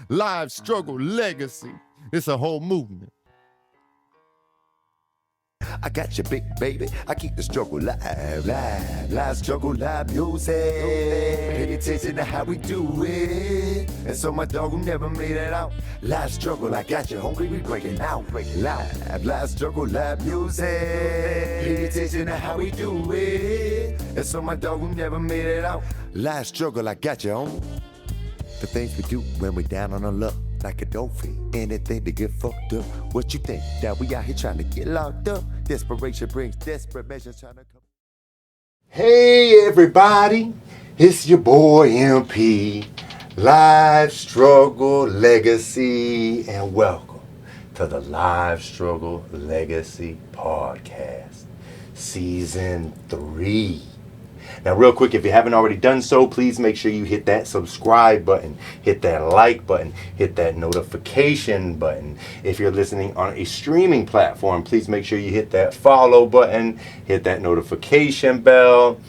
Live struggle legacy. It's a whole movement. I got you, big baby. I keep the struggle live struggle, live music. Pay attention to how we do it. And so my dog who never made it out. Live struggle, I got you, homie. We breaking out, live struggle, live music. Pay attention to how we do it. And so my dog who never made it out. Live struggle, I got you, homie. The things we do when we down on our luck. Like a dolphin, anything to get fucked up. What you think? That we out here trying to get locked up? Desperation brings desperate measures trying to come. Hey everybody, it's your boy MP, Live Struggle Legacy, and welcome to the Live Struggle Legacy Podcast, Season 3. Now, real quick, if you haven't already done so, please make sure you hit that subscribe button, hit that like button, hit that notification button. If you're listening on a streaming platform, please make sure you hit that follow button, hit that notification bell,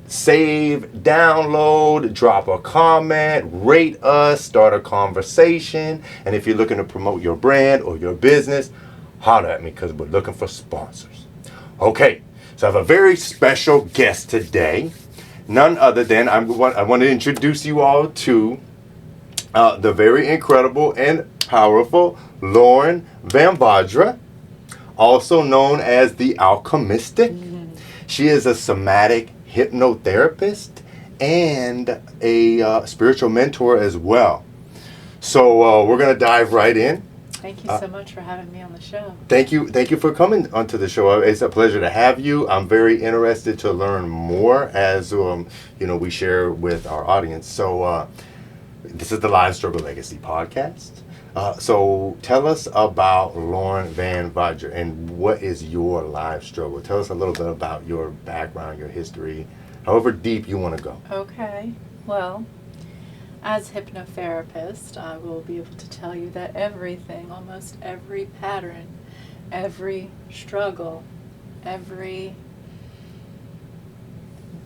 save, download, drop a comment, rate us, start a conversation. And if you're looking to promote your brand or your business, holler at me because we're looking for sponsors. Okay. So I have a very special guest today, none other than I want to introduce you all to the very incredible and powerful Lauren VanVajra, also known as the Alchemistic. She is a somatic hypnotherapist and a spiritual mentor as well. So we're going to dive right in. Thank you so much for having me on the show. Thank you for coming onto the show. It's a pleasure to have you. I'm very interested to learn more as we share with our audience. So this is the Live Struggle Legacy Podcast. So tell us about Lauren VanVajra and what is your live struggle? Tell us a little bit about your background, your history, however deep you want to go. Okay. Well, as hypnotherapist, I will be able to tell you that everything, almost every pattern, every struggle, every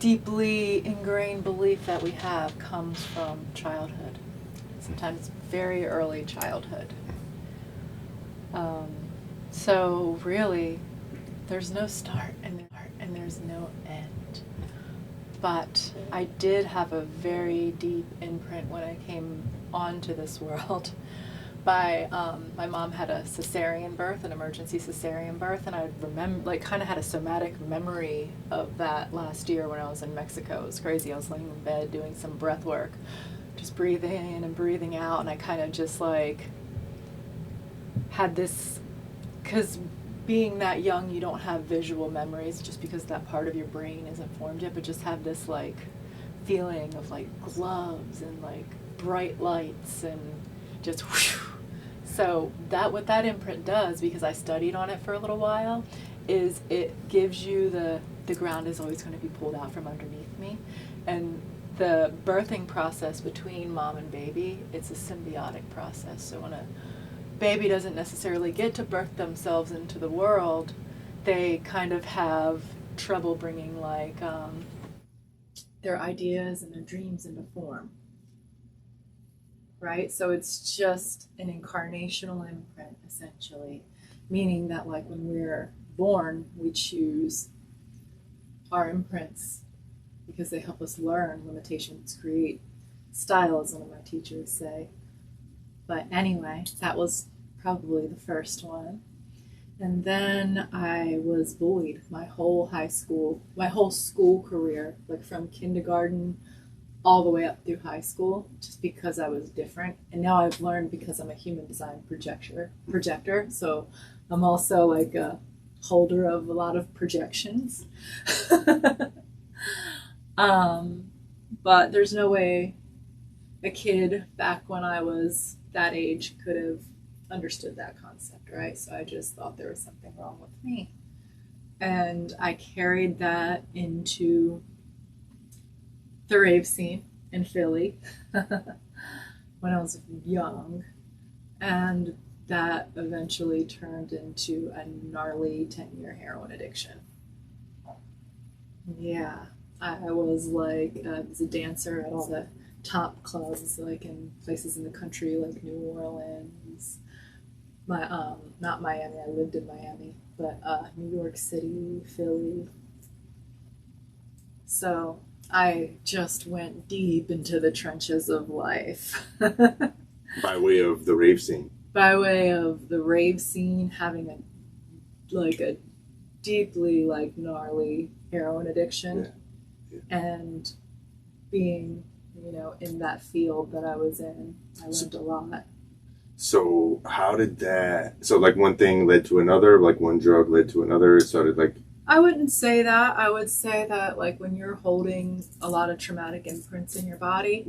deeply ingrained belief that we have comes from childhood. Sometimes very early childhood. So really, there's no start and there's no end. But I did have a very deep imprint when I came onto this world. My mom had a cesarean birth, an emergency cesarean birth, and I remember, kind of had a somatic memory of that last year when I was in Mexico. It was crazy. I was laying in bed doing some breath work, just breathing in and breathing out, and I kind of just had this, because being that young, you don't have visual memories just because that part of your brain isn't formed yet, but just have this feeling of gloves and bright lights and just whoosh. So what that imprint does, because I studied on it for a little while, is it gives you the ground is always going to be pulled out from underneath me. And the birthing process between mom and baby, it's a symbiotic process. So when a baby doesn't necessarily get to birth themselves into the world, they kind of have trouble bringing their ideas and their dreams into form, right? So it's just an incarnational imprint, essentially, meaning that when we're born, we choose our imprints because they help us learn. Limitations create style, as one of my teachers say. But anyway, that was probably the first one. And then I was bullied my whole school career, from kindergarten all the way up through high school, just because I was different. And now I've learned, because I'm a human design projector, so I'm also a holder of a lot of projections. But there's no way a kid back when I was that age could have understood that concept, right? So I just thought there was something wrong with me. And I carried that into the rave scene in Philly when I was young. And that eventually turned into a gnarly 10-year heroin addiction. Yeah, I was I was a dancer at all the top clubs, like in places in the country, like New Orleans, not Miami. I lived in Miami, but New York City, Philly. So I just went deep into the trenches of life. By way of the rave scene. By way of the rave scene, having a deeply gnarly heroin addiction, and being, in that field that I was in, I learned a lot. So how did that? So one thing led to another, one drug led to another. It started I wouldn't say that. I would say that when you're holding a lot of traumatic imprints in your body,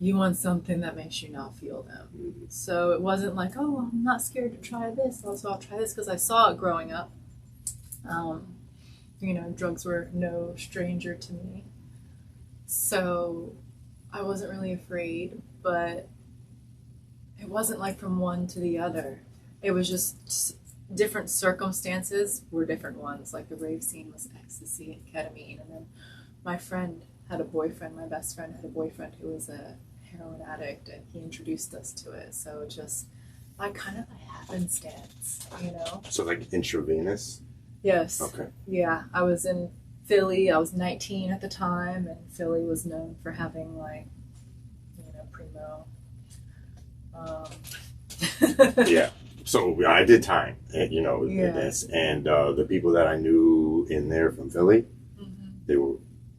you want something that makes you not feel them. Mm-hmm. So it wasn't oh, I'm not scared to try this, so I'll try this, because I saw it growing up. Drugs were no stranger to me. So I wasn't really afraid, but it wasn't from one to the other. It was just different circumstances were different ones. The rave scene was ecstasy and ketamine. And then my best friend had a boyfriend who was a heroin addict, and he introduced us to it. So just kind of by happenstance, So intravenous? Yes. Okay. Yeah, I was in Philly. I was 19 at the time, and Philly was known for having primo. Yeah. So I did time, in this, and the people that I knew in there from Philly, they were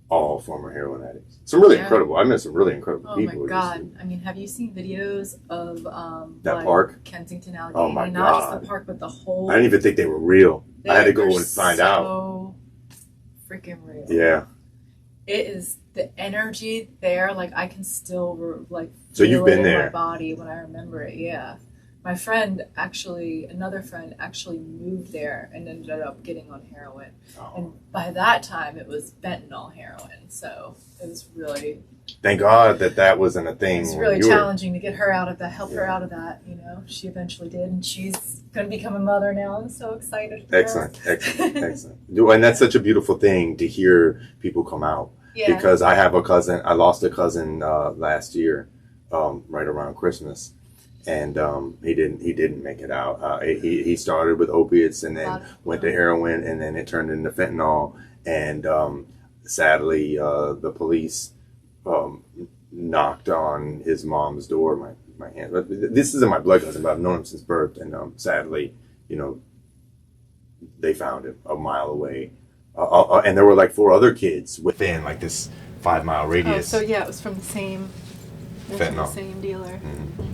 all former heroin addicts. Some really incredible. I met some really incredible people. Oh my God! Have you seen videos of that park, Kensington, Allegheny? Oh my God! Not just the park, but the whole. I didn't even think they were real. I had to go and find out. So freaking real. Yeah. It is the energy there. I can still So feel you've been it there. in my body when I remember it. Yeah. My another friend actually moved there and ended up getting on heroin. Oh. And by that time, it was fentanyl heroin. So it was really... Thank God that wasn't a thing. It was really challenging to get her out of that, help her out of that, She eventually did, and she's going to become a mother now. I'm so excited for Excellent. And that's such a beautiful thing to hear people come out. Yeah. Because I lost a cousin last year, right around Christmas. And he didn't make it out. He started with opiates and then went to heroin, and then it turned into fentanyl. And sadly, the police knocked on his mom's door. My aunt. But this isn't my blood cousin, but I've known him since birth. And sadly, they found him a mile away. And there were 4 other kids within this 5-mile radius. Oh, so yeah, it was from the same fentanyl. The same dealer. Mm-hmm.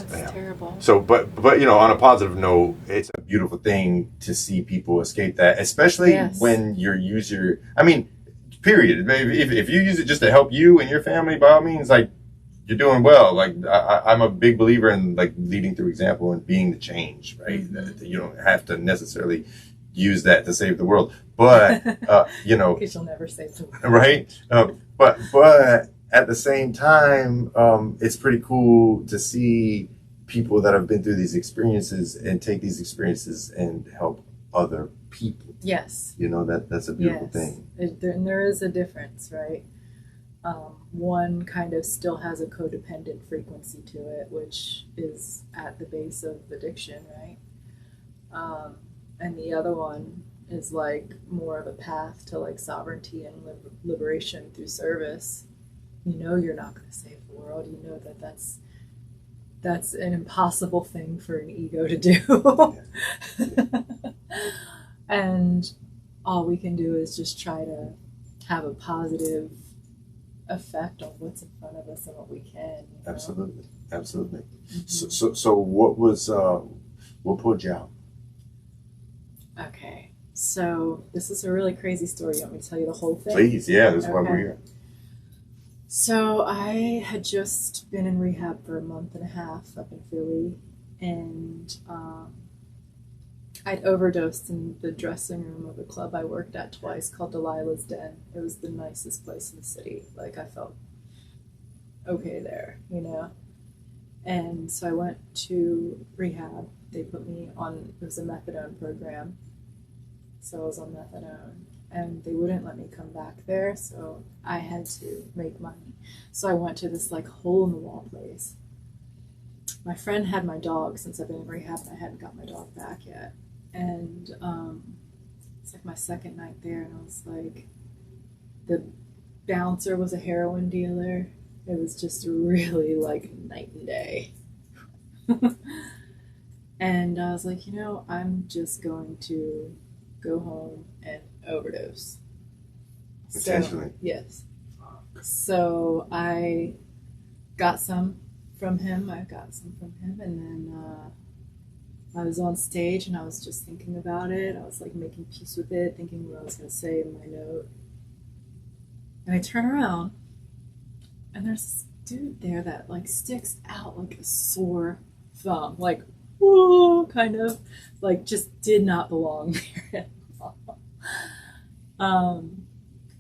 That's terrible. So, but on a positive note, it's a beautiful thing to see people escape that, especially when period. If you use it just to help you and your family, by all means, you're doing well. I'm a big believer in leading through example and being the change, right? Mm-hmm. You don't have to necessarily use that to save the world, but because you'll never save the world, right? But at the same time, it's pretty cool to see people that have been through these experiences and take these experiences and help other people. Yes. That's a beautiful thing. And there is a difference, right? One kind of still has a codependent frequency to it, which is at the base of addiction, right? And the other one is more of a path to sovereignty and liberation through service. You're not going to save the world. That's an impossible thing for an ego to do. And all we can do is just try to have a positive effect on what's in front of us and what we can. Absolutely. Mm-hmm. So what pulled you out? Okay, so this is a really crazy story. You want me to tell you the whole thing? Please, yeah, this is why we're here. So I had just been in rehab for a month and a half up in Philly, and I'd overdosed in the dressing room of a club I worked at twice called Delilah's Den. It was the nicest place in the city. I felt okay there, And so I went to rehab. They put me on, it was a methadone program. So I was on methadone. and they wouldn't let me come back there, so I had to make money. So I went to this like hole in the wall place. My friend had my dog since I've been in rehab, and I hadn't got my dog back yet. And it's like my second night there, and I was like, the bouncer was a heroin dealer. It was just really like night and day. And I was like, I'm just going to go home and overdose. Intentionally? So, yes. So I got some from him. And then I was on stage and I was just thinking about it. I was like making peace with it, thinking what I was going to say in my note. And I turn around and there's this dude there that like sticks out like a sore thumb, like, whoa, kind of, like just did not belong there at all.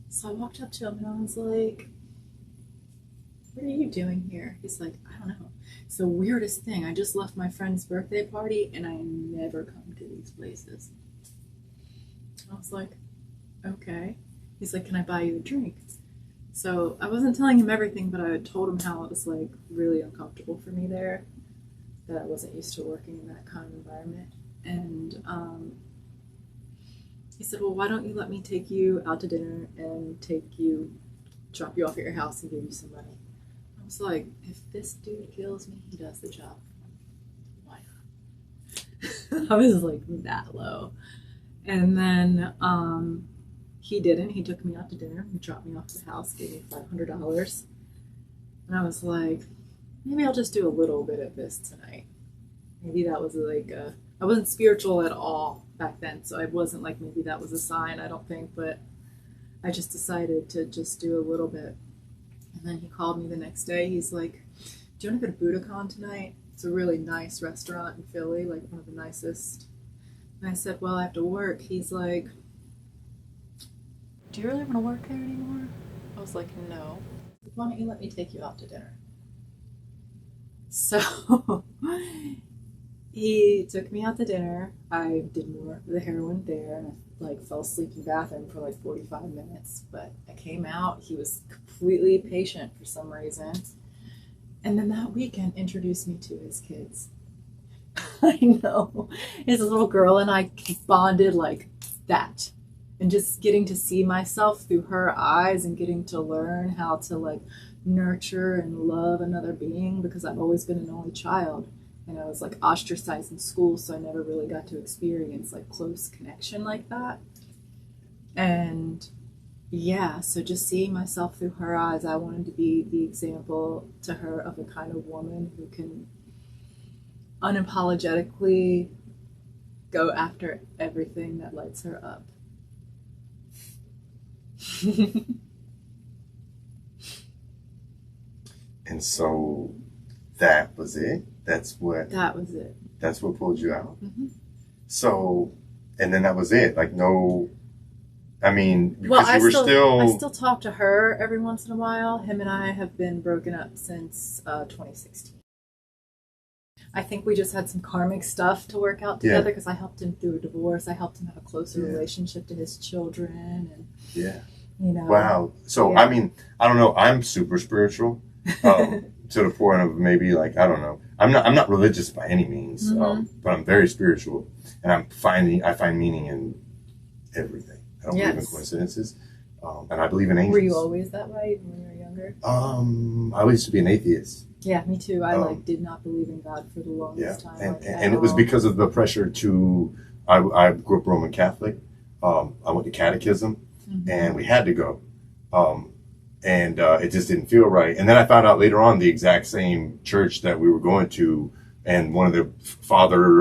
So I walked up to him and I was like, what are you doing here? He's like, I don't know. It's the weirdest thing. I just left my friend's birthday party and I never come to these places. I was like, okay. He's like, can I buy you a drink? So I wasn't telling him everything, but I told him how it was like really uncomfortable for me there, that I wasn't used to working in that kind of environment. And he said, well, why don't you let me take you out to dinner and drop you off at your house and give you some money? I was like, if this dude kills me, he does the job. Why not? I was like that low. And then he didn't. He took me out to dinner. He dropped me off at the house, gave me $500. And I was like, maybe I'll just do a little bit of this tonight. Maybe that was like I wasn't spiritual at all back then, so I wasn't like, maybe that was a sign, I don't think, but I just decided to just do a little bit. And then he called me the next day. He's like, do you want to go to Budokan tonight? It's a really nice restaurant in Philly, like one of the nicest. And I said, well, I have to work. He's like, do you really want to work there anymore? I was like, no. Why don't you let me take you out to dinner? So he took me out to dinner. I did more of the heroin there, and I like fell asleep in the bathroom for like 45 minutes. But I came out. He was completely patient for some reason. And then that weekend introduced me to his kids. I know. His little girl and I bonded like that. And just getting to see myself through her eyes and getting to learn how to like nurture and love another being, because I've always been an only child and I was like ostracized in school, so I never really got to experience like close connection like that. And yeah, so just seeing myself through her eyes, I wanted to be the example to her of a kind of woman who can unapologetically go after everything that lights her up. And so that was it. That was it. That's what pulled you out. Mm-hmm. So, and then that was it. Like, no, I mean, because well, I still talk to her every once in a while. Him and I have been broken up since 2016. I think we just had some karmic stuff to work out together, because I helped him through a divorce. I helped him have a closer relationship to his children, and Wow. So I mean, I don't know. I'm super spiritual, to the point of maybe like, I don't know. I'm not religious by any means, but I'm very spiritual, and I find meaning in everything. I don't believe in coincidences, and I believe in angels. Were you always that way when you were younger? I used to be an atheist. Yeah, me too. I did not believe in God for the longest time. And it was because of the pressure to. I grew up Roman Catholic. I went to catechism, and we had to go, and it just didn't feel right. And then I found out later on the exact same church that we were going to, and one of the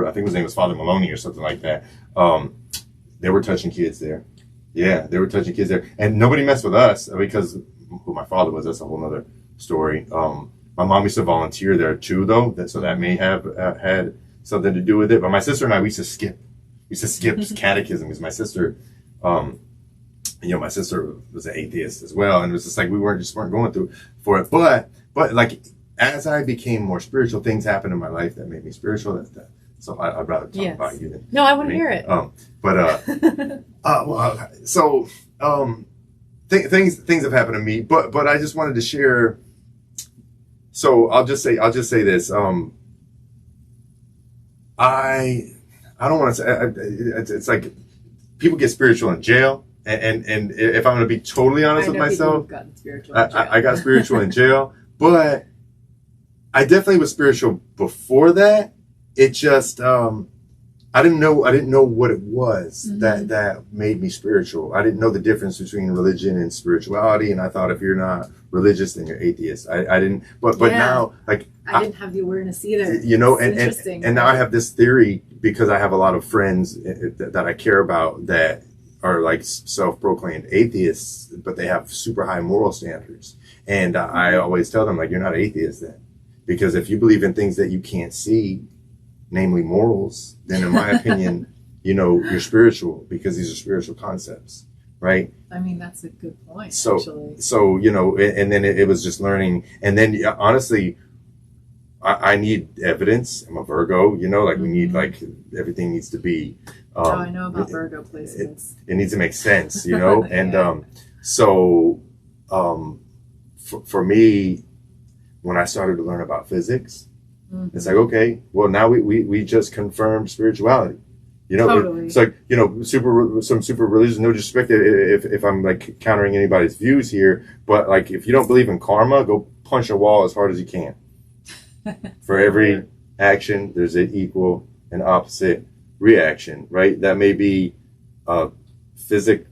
I think his name was Father Maloney or something like that. They were touching kids there. Yeah, they were touching kids there, and nobody messed with us because who my father was. That's a whole other story. My mom used to volunteer there too, though, so that may have had something to do with it. But my sister and I, we used to skip catechism, because my sister, my sister was an atheist as well, and it was just like we weren't going through for it. But like as I became more spiritual, things happened in my life that made me spiritual. So I'd rather talk about you than no, I want to hear it. Things have happened to me, but I just wanted to share. So I'll just say this. I don't want to say it's like people get spiritual in jail, and if I'm going to be totally honest with myself, I got spiritual in jail, but I definitely was spiritual before that. It just I didn't know what it was that made me spiritual. I didn't know the difference between religion and spirituality, and I thought if you're not religious, then you're atheist. I didn't, but now, like, I didn't have the awareness either. You know, and now I have this theory because I have a lot of friends that I care about that are like self-proclaimed atheists, but they have super high moral standards. And I always tell them, like, you're not atheist then, because if you believe in things that you can't see, namely morals, then in my opinion, you know, you're spiritual because these are spiritual concepts, right? I mean, that's a good point, actually. So, you know, and then it was just learning. And then honestly, I need evidence. I'm a Virgo, you know, like we need, like, everything needs to be. I know about Virgo placements. It needs to make sense, you know? And for me, when I started to learn about physics, it's like, okay, well, now we just confirmed spirituality. You know, totally. It's like, you know, some super religious, no disrespect if I'm like countering anybody's views here, but like, if you don't believe in karma, go punch a wall as hard as you can. For every action, there's an equal and opposite reaction, right? That may be a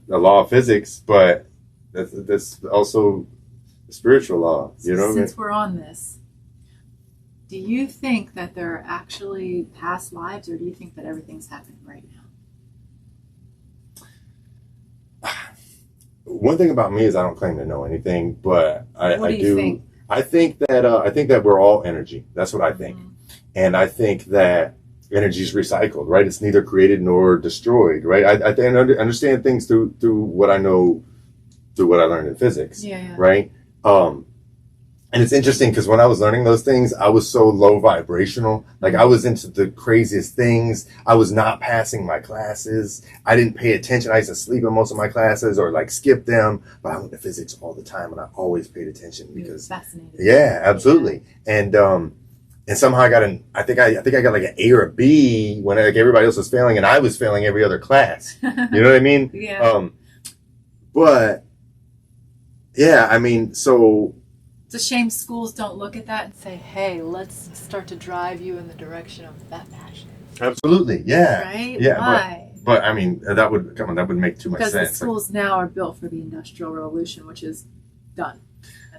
law of physics, but that's also a spiritual law, you know? Since we're on this, do you think that there are actually past lives, or do you think that everything's happening right now? One thing about me is I don't claim to know anything, but What do you think? I think that we're all energy. That's what I think. And I think that energy is recycled, right? It's neither created nor destroyed, right? I understand things through what I know, through what I learned in physics, right? And it's interesting because when I was learning those things, I was so low vibrational. Like, I was into the craziest things. I was not passing my classes. I didn't pay attention. I used to sleep in most of my classes or like skip them. But I went to physics all the time, and I always paid attention because fascinated. Yeah, absolutely. Yeah. And somehow I got I think I got like an A or a B when like everybody else was failing, and I was failing every other class. You know what I mean? Yeah. But yeah, I mean, so. It's a shame schools don't look at that and say, hey, let's start to drive you in the direction of that passion. Absolutely, yeah. Right? Yeah, why? But I mean, that would make too much sense. Because the schools now are built for the Industrial Revolution, which is done.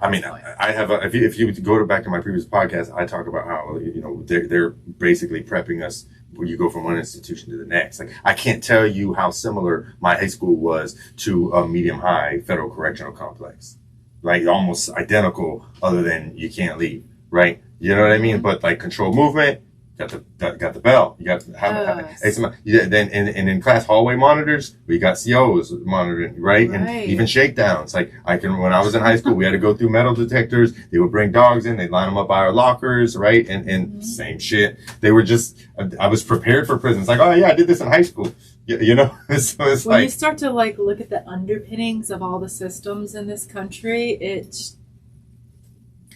I mean, I have if you go back to my previous podcast, I talk about how, you know, they're basically prepping us when you go from one institution to the next. Like, I can't tell you how similar my high school was to a medium-high federal correctional complex. Right, almost identical, other than you can't leave. Right, you know what I mean. But like control movement, got the bell. You got to have then in class hallway monitors, we got COs monitoring. Right, and even shakedowns. Like when I was in high school, we had to go through metal detectors. They would bring dogs in. They'd line them up by our lockers. Right, and same shit. They were just. I was prepared for prison. It's like, oh yeah, I did this in high school. You know, so it's when you start to like look at the underpinnings of all the systems in this country, it's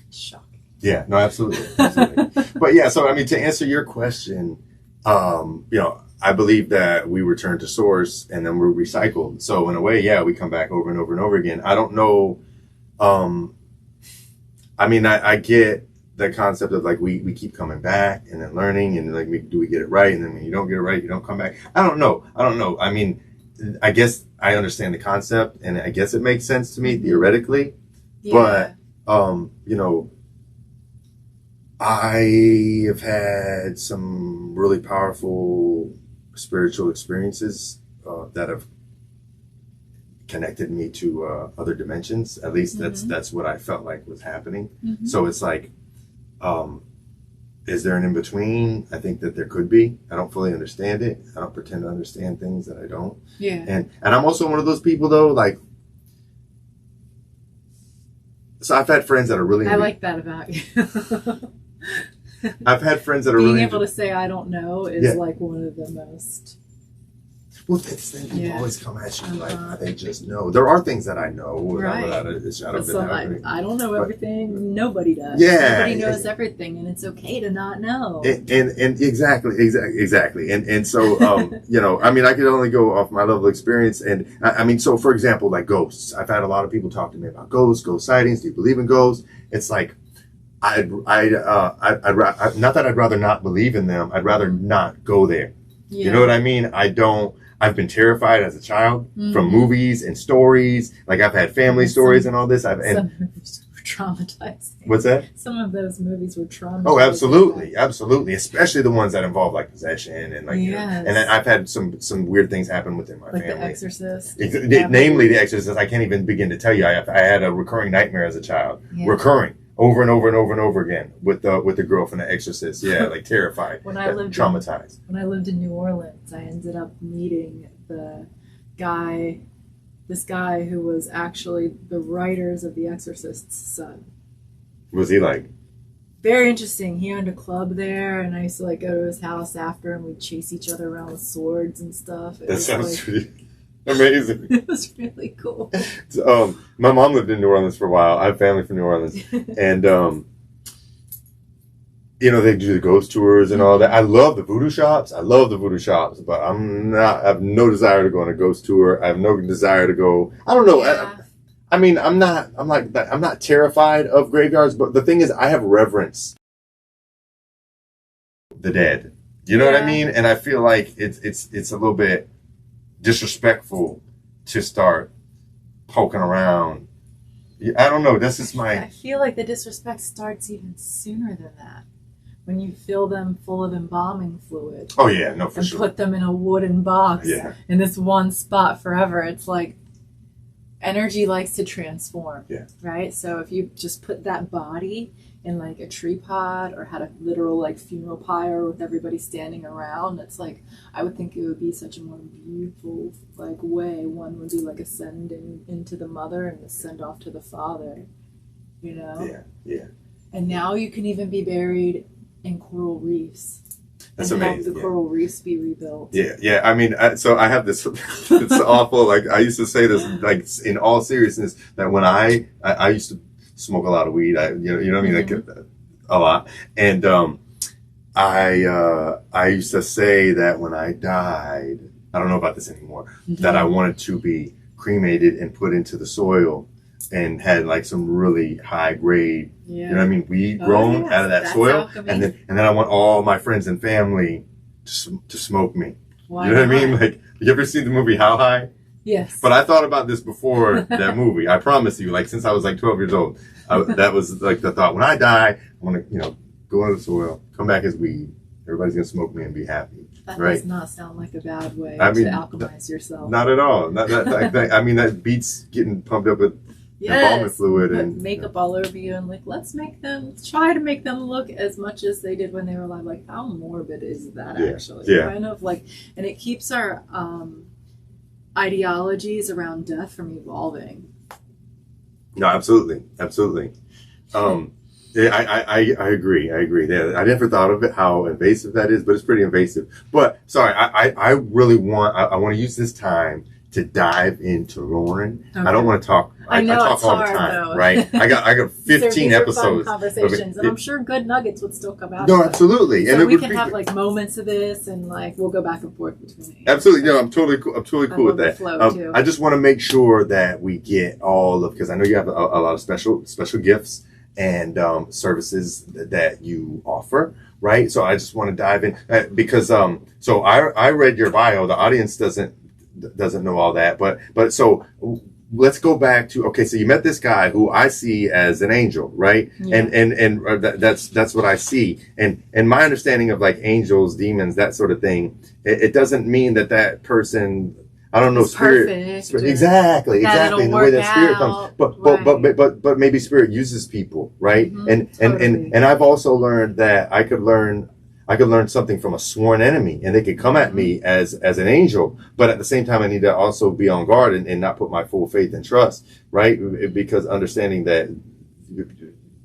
shocking. Yeah, no, absolutely. But yeah, so I mean, to answer your question, you know, I believe that we return to source and then we're recycled. So in a way, yeah, we come back over and over and over again. I don't know. I mean, I get the concept of like we keep coming back and then learning and like do we get it right, and then when you don't get it right, you don't come back. I don't know. I mean, I guess I understand the concept and I guess it makes sense to me theoretically, but you know, I have had some really powerful spiritual experiences that have connected me to other dimensions. At least that's what I felt like was happening. So it's like, is there an in-between? I think that there could be. I don't fully understand it. I don't pretend to understand things that I don't. Yeah. And I'm also one of those people though, like, so I've had friends that are really... I like that about you. I've had friends that are being really able to say I don't know is like one of the most. Well, that's the thing. People always come at you like they just know. There are things that I know without a shadow of a doubt. I don't know everything. Nobody does. Yeah, nobody knows everything, and it's okay to not know. And exactly. And so you know, I mean, I could only go off my level of experience. And I mean, so for example, like ghosts. I've had a lot of people talk to me about ghost sightings. Do you believe in ghosts? It's like I'd not that I'd rather not believe in them. I'd rather not go there. Yeah. You know what I mean? I've been terrified as a child from movies and stories. Like I've had family stories and all this. Some movies were traumatizing. What's that? Some of those movies were traumatizing. Oh, absolutely. Especially the ones that involve like possession and like, you know, and I've had some weird things happen within my family. Like The Exorcist. Namely The Exorcist. I can't even begin to tell you. I had a recurring nightmare as a child. Yeah. Recurring. Over and over and over and over again with the girl from The Exorcist. Yeah, like terrified. Traumatized. When I lived in New Orleans, I ended up meeting this guy who was actually the writers of The Exorcist's son. What was he like? Very interesting. He owned a club there, and I used to like go to his house after, and we'd chase each other around with swords and stuff. That sounds pretty amazing. It was really cool. So, my mom lived in New Orleans for a while. I have family from New Orleans, and you know, they do the ghost tours and all that. I love the voodoo shops. But I have no desire to go on a ghost tour. I have no desire to go. I don't know. Yeah. I mean, I'm not terrified of graveyards, but the thing is, I have reverence for the dead. You know what I mean? And I feel like it's a little bit disrespectful to start poking around. I don't know. This is my. I feel like the disrespect starts even sooner than that. When you fill them full of embalming fluid. Oh yeah, no, for and sure. Put them in a wooden box in this one spot forever. It's like energy likes to transform. Yeah. Right? So if you just put that body in like a tree pod or had a literal like funeral pyre with everybody standing around, it's like I would think it would be such a more beautiful like way. One would be like ascending into the mother and ascend off to the father. You know? Yeah, yeah. And now you can even be buried in coral reefs. That's and amazing. Help the coral reefs be rebuilt. Yeah. I mean, so I have this. It's awful. Like I used to say this, like in all seriousness, that when I used to smoke a lot of weed. You know what I mean? Like a lot. And I used to say that when I died, I don't know about this anymore, that I wanted to be cremated and put into the soil and had like some really high grade, you know what I mean, weed grown out of that soil. Alchemy. And then I want all my friends and family to smoke me. Why you know what I mean? Like, you ever seen the movie How High? Yes. But I thought about this before that movie. I promise you, like since I was like 12 years old, that was like the thought. When I die, I want to, go into the soil, come back as weed. Everybody's going to smoke me and be happy. That does not sound like a bad way to alchemize yourself. Not at all. I mean, that beats getting pumped up with embalming fluid and makeup all over you, and like try to make them look as much as they did when they were alive. Like, how morbid is that actually? Yeah. Kind of like, and it keeps our ideologies around death from evolving. No, absolutely. Yeah, I agree. Yeah, I never thought of it, how invasive that is, but it's pretty invasive. But sorry, I really want to use this time to dive into Lauren. Okay. I don't want to talk. I talk all the time, though. Right? I got 15 episodes. Fun conversations, and I'm sure good nuggets would still come out. No, absolutely. So and we can have like moments of this, and like we'll go back and forth between. Absolutely, no, I'm totally cool with that. Too. I just want to make sure that we get all of, because I know you have a lot of special gifts and services that you offer, right? So I just want to dive in because so I read your bio. The audience doesn't know all that, but so let's go back to, okay, so you met this guy who I see as an angel, right? Yeah. And that's what I see. And my understanding of like angels, demons, that sort of thing, it doesn't mean that person, I don't know, spirit exactly the way that spirit comes, but maybe spirit uses people, right? Mm-hmm. And I've also learned that I could learn something from a sworn enemy, and they could come at me as an angel, but at the same time I need to also be on guard and not put my full faith and trust, right? Because understanding that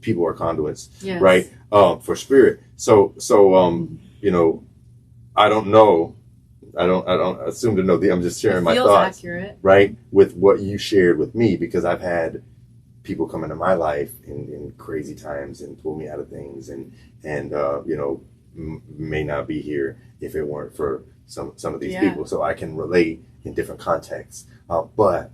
people are conduits, Yes. right? For spirit. So you know, I don't know. I don't assume to know. I'm just sharing my thoughts, accurate. right, with what you shared with me, because I've had people come into my life in crazy times and pull me out of things, and you know, may not be here if it weren't for some of these people. So I can relate in different contexts. But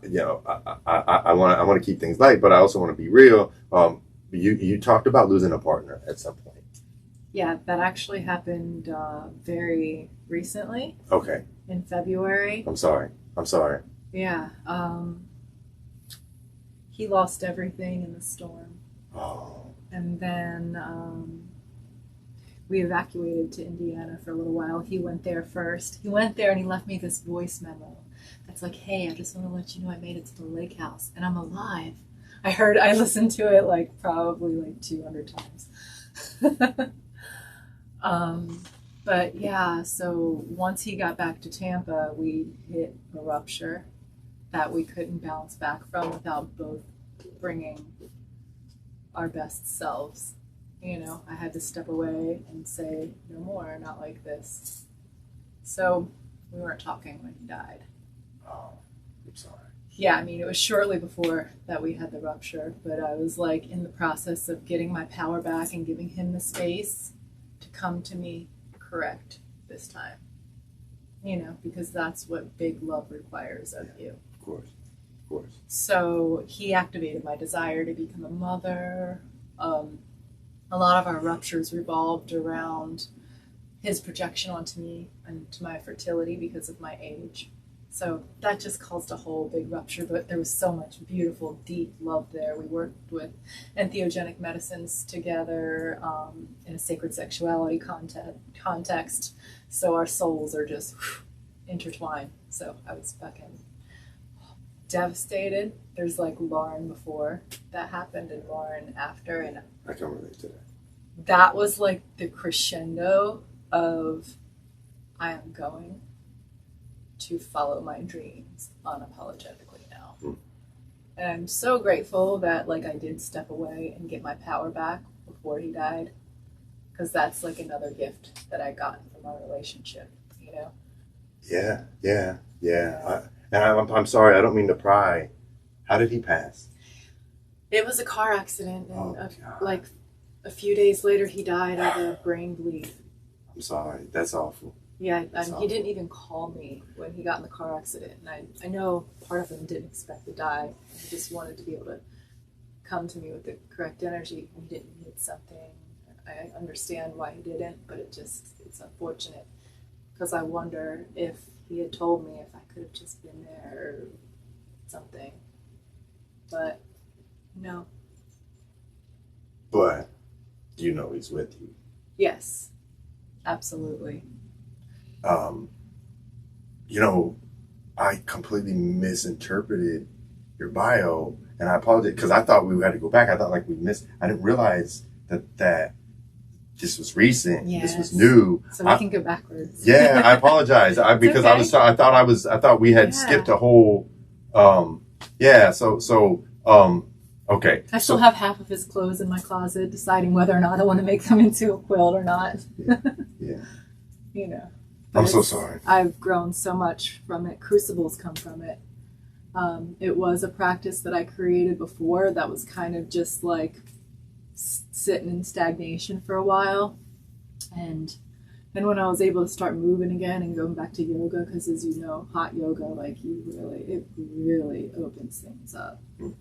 you know, I want to keep things light, but I also want to be real. You talked about losing a partner at some point. Yeah, that actually happened very recently. Okay. In February. I'm sorry. Yeah. He lost everything in the storm. Oh. And then we evacuated to Indiana for a little while. He went there first. He went there and he left me this voice memo. That's like, hey, I just want to let you know I made it to the lake house and I'm alive. I listened to it like probably like 200 times. But yeah, so once he got back to Tampa, we hit a rupture that we couldn't bounce back from without both bringing our best selves. You know, I had to step away and say, no more, not like this. So we weren't talking when he died. Oh, I'm sorry. Yeah, I mean, it was shortly before that we had the rupture, but I was like in the process of getting my power back and giving him the space to come to me correct this time. You know, because that's what big love requires of you. Of course. So he activated my desire to become a mother. A lot of our ruptures revolved around his projection onto me and to my fertility because of my age. So that just caused a whole big rupture, but there was so much beautiful, deep love there. We worked with entheogenic medicines together in a sacred sexuality context. So our souls are just intertwined. So I was fucking devastated. There's like Lauren before that happened and Lauren after, and I can relate to that. That was like the crescendo of I am going to follow my dreams unapologetically now. And I'm so grateful that like I did step away and get my power back before he died, because that's like another gift that I got from our relationship, you know? Yeah. And I'm sorry, I don't mean to pry. How did he pass? It was a car accident, and like a few days later he died of a brain bleed. I'm sorry, that's awful. Yeah, he didn't even call me when he got in the car accident. And I know part of him didn't expect to die. He just wanted to be able to come to me with the correct energy. He didn't need something. I understand why he didn't, but it's unfortunate. Because I wonder if he had told me if I could have just been there or something. But no. But you know he's with you. Yes, absolutely. You know, I completely misinterpreted your bio, and I apologize because I thought we had to go back. I thought like we missed. I didn't realize that this was recent. Yes. This was new. So we can go backwards. Yeah, I apologize. Because okay. I thought we had skipped a whole. Okay. I still have half of his clothes in my closet, deciding whether or not I want to make them into a quilt or not. Yeah. You know. I'm so sorry. I've grown so much from it. Crucibles come from it. It was a practice that I created before that was kind of just like sitting in stagnation for a while. And then when I was able to start moving again and going back to yoga, because as you know, hot yoga, like it really opens things up. And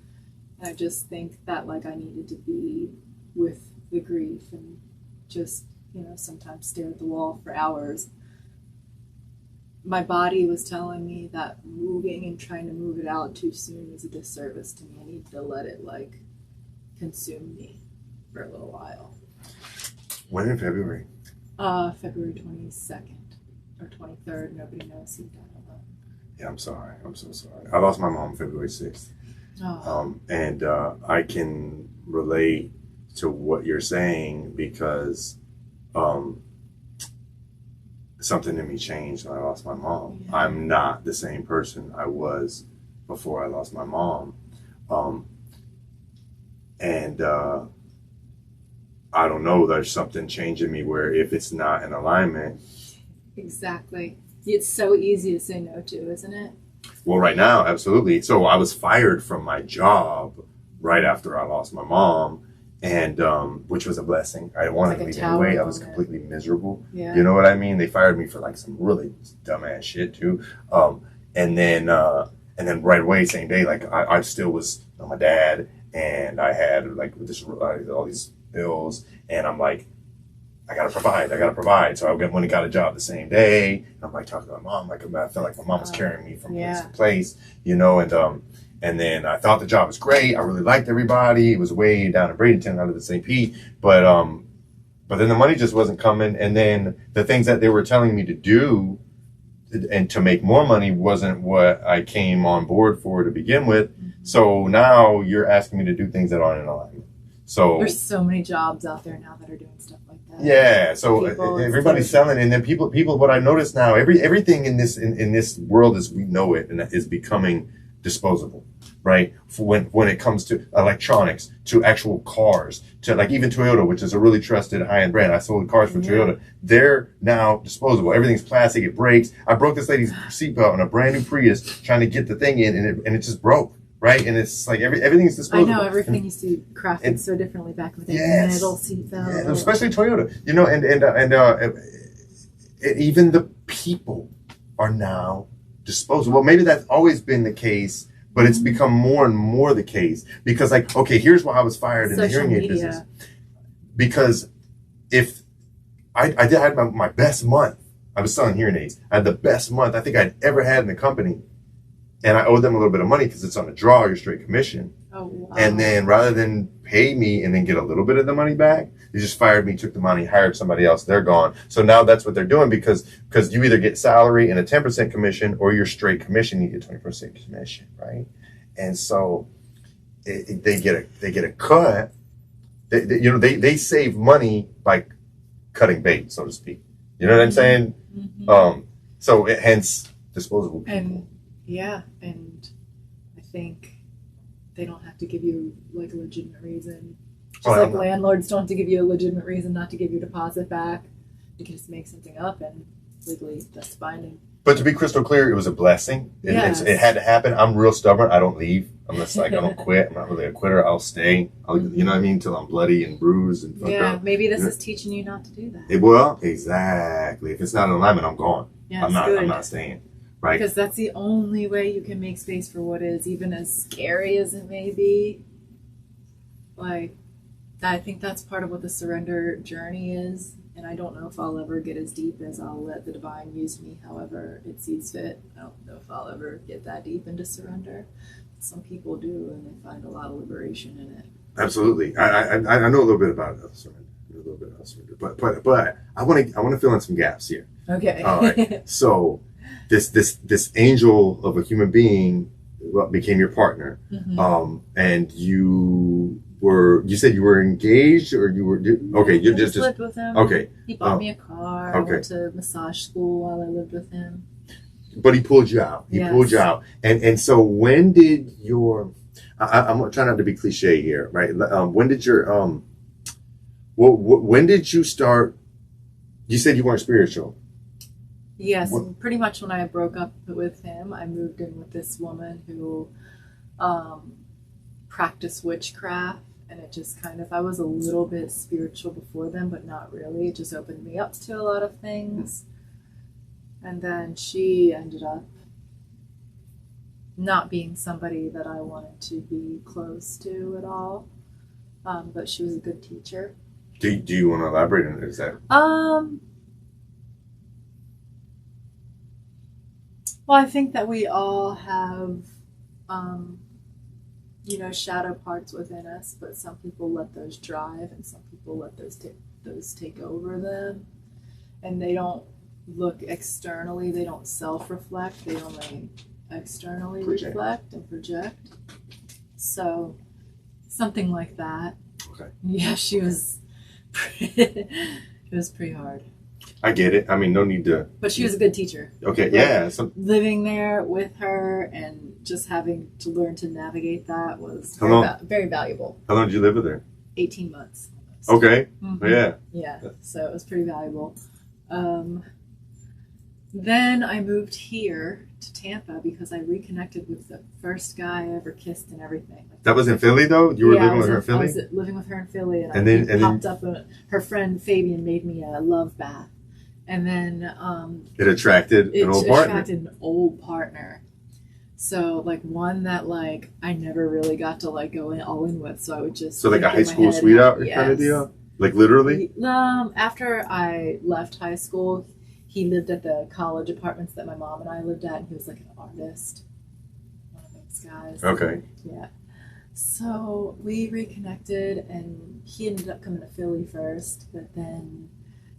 I just think that like I needed to be with the grief and just, you know, sometimes stare at the wall for hours. My body was telling me that moving and trying to move it out too soon was a disservice to me. I needed to let it like consume me for a little while. When in February? February 22nd or 23rd. Nobody knows who died alone. Yeah, I'm sorry. I'm so sorry. I lost my mom February 6th. Oh. And I can relate to what you're saying because something in me changed when I lost my mom. Yeah. I'm not the same person I was before I lost my mom. And I don't know, there's something changing me where if it's not in alignment. Exactly. It's so easy to say no to, isn't it? Well, right now, absolutely. So I was fired from my job right after I lost my mom, and which was a blessing. I wanted to leave anyway. I was completely miserable. Yeah. You know what I mean? They fired me for like some really dumbass shit too. And then right away, same day, like I still was my dad, and I had like all these bills, and I'm like, I gotta provide. So I went and got a job the same day. And I'm like talking to my mom, like I felt like my mom was carrying me from place to place, you know, and then I thought the job was great. I really liked everybody. It was way down in Bradenton out of the St. Pete, but then the money just wasn't coming. And then the things that they were telling me to do and to make more money wasn't what I came on board for to begin with. So now you're asking me to do things that aren't in alignment. So there's so many jobs out there now that are doing stuff like that. Yeah, so everybody's selling, and then people. What I notice now, everything in this world as we know it, and is becoming disposable, right? When it comes to electronics, to actual cars, to like even Toyota, which is a really trusted high-end brand. I sold cars for Toyota. They're now disposable. Everything's plastic. It breaks. I broke this lady's seatbelt on a brand new Prius trying to get the thing in, and it just broke. Right, and it's like everything's disposable. I know everything used to be crafted so differently back in the day. Yes, metal seatbelt, yeah, especially Toyota. You know, and even the people are now disposable. Well, maybe that's always been the case, but it's become more and more the case because, like, okay, here's why I was fired in the hearing aid business. Because if I had my best month, I was selling hearing aids. I had the best month I think I'd ever had in the company. And I owed them a little bit of money because it's on a draw, your straight commission. Oh, wow. And then rather than pay me and then get a little bit of the money back, they just fired me, took the money, hired somebody else. They're gone. So now that's what they're doing because you either get salary and a 10% commission or your straight commission, you get 20% commission, right? And so they get a cut. They save money by cutting bait, so to speak. You know what I'm saying? Mm-hmm. So hence disposable people. And I think they don't have to give you like a legitimate reason. Just landlords don't have to give you a legitimate reason not to give your deposit back. You can just make something up and legally that's binding. But to be crystal clear, it was a blessing. It had to happen. I'm real stubborn. I don't leave unless like I don't quit. I'm not really a quitter. I'll stay. You know what I mean? Till I'm bloody and bruised and fucked up. Maybe this is teaching you not to do that. Well, exactly. If it's not in alignment, I'm gone. Yeah, I'm not staying. Right. Because that's the only way you can make space for what is, even as scary as it may be. Like, I think that's part of what the surrender journey is. And I don't know if I'll ever get as deep as I'll let the divine use me however it sees fit. I don't know if I'll ever get that deep into surrender. Some people do, and they find a lot of liberation in it. Absolutely. I know a little bit about surrender. But I want to fill in some gaps here. Okay. All right. So this angel of a human being became your partner, and you said you were engaged or you were you just lived with him. Okay, he bought me a car. I went to massage school while I lived with him. But he pulled you out. Pulled you out, and so when did your I'm trying not to be cliche here, right? When did your when did you start? You said you weren't spiritual. Yes, pretty much when I broke up with him, I moved in with this woman who practiced witchcraft, and it just kind of, I was a little bit spiritual before then, but not really. It just opened me up to a lot of things. And then she ended up not being somebody that I wanted to be close to at all, but she was a good teacher. Do you want to elaborate on it? Is that? Well, I think that we all have, shadow parts within us, but some people let those drive and some people let those take over them. And they don't look externally, they don't self-reflect, they only externally reflect and project. So, something like that. Okay. Yeah, it was pretty hard. I get it. I mean, no need to. But she was a good teacher. Okay, Like, yeah. living there with her and just having to learn to navigate that was very valuable. How long did you live with her? 18 months. Almost. Okay. Mm-hmm. Yeah. Yeah. So it was pretty valuable. Then I moved here to Tampa because I reconnected with the first guy I ever kissed and everything. Like, That was in Philly, though? You were living with her in Philly? I was living with her in Philly, and then popped up. Her friend Fabian made me a love bath. And then it attracted an old partner. It attracted an old partner. So, like, one that, like, I never really got to, like, go all in with. So I would just... So, like a high school sweetheart kind of deal? Like, literally? After I left high school, he lived at the college apartments that my mom and I lived at, and he was, like, an artist. One of those guys. Okay. Yeah. So we reconnected, and he ended up coming to Philly first, but then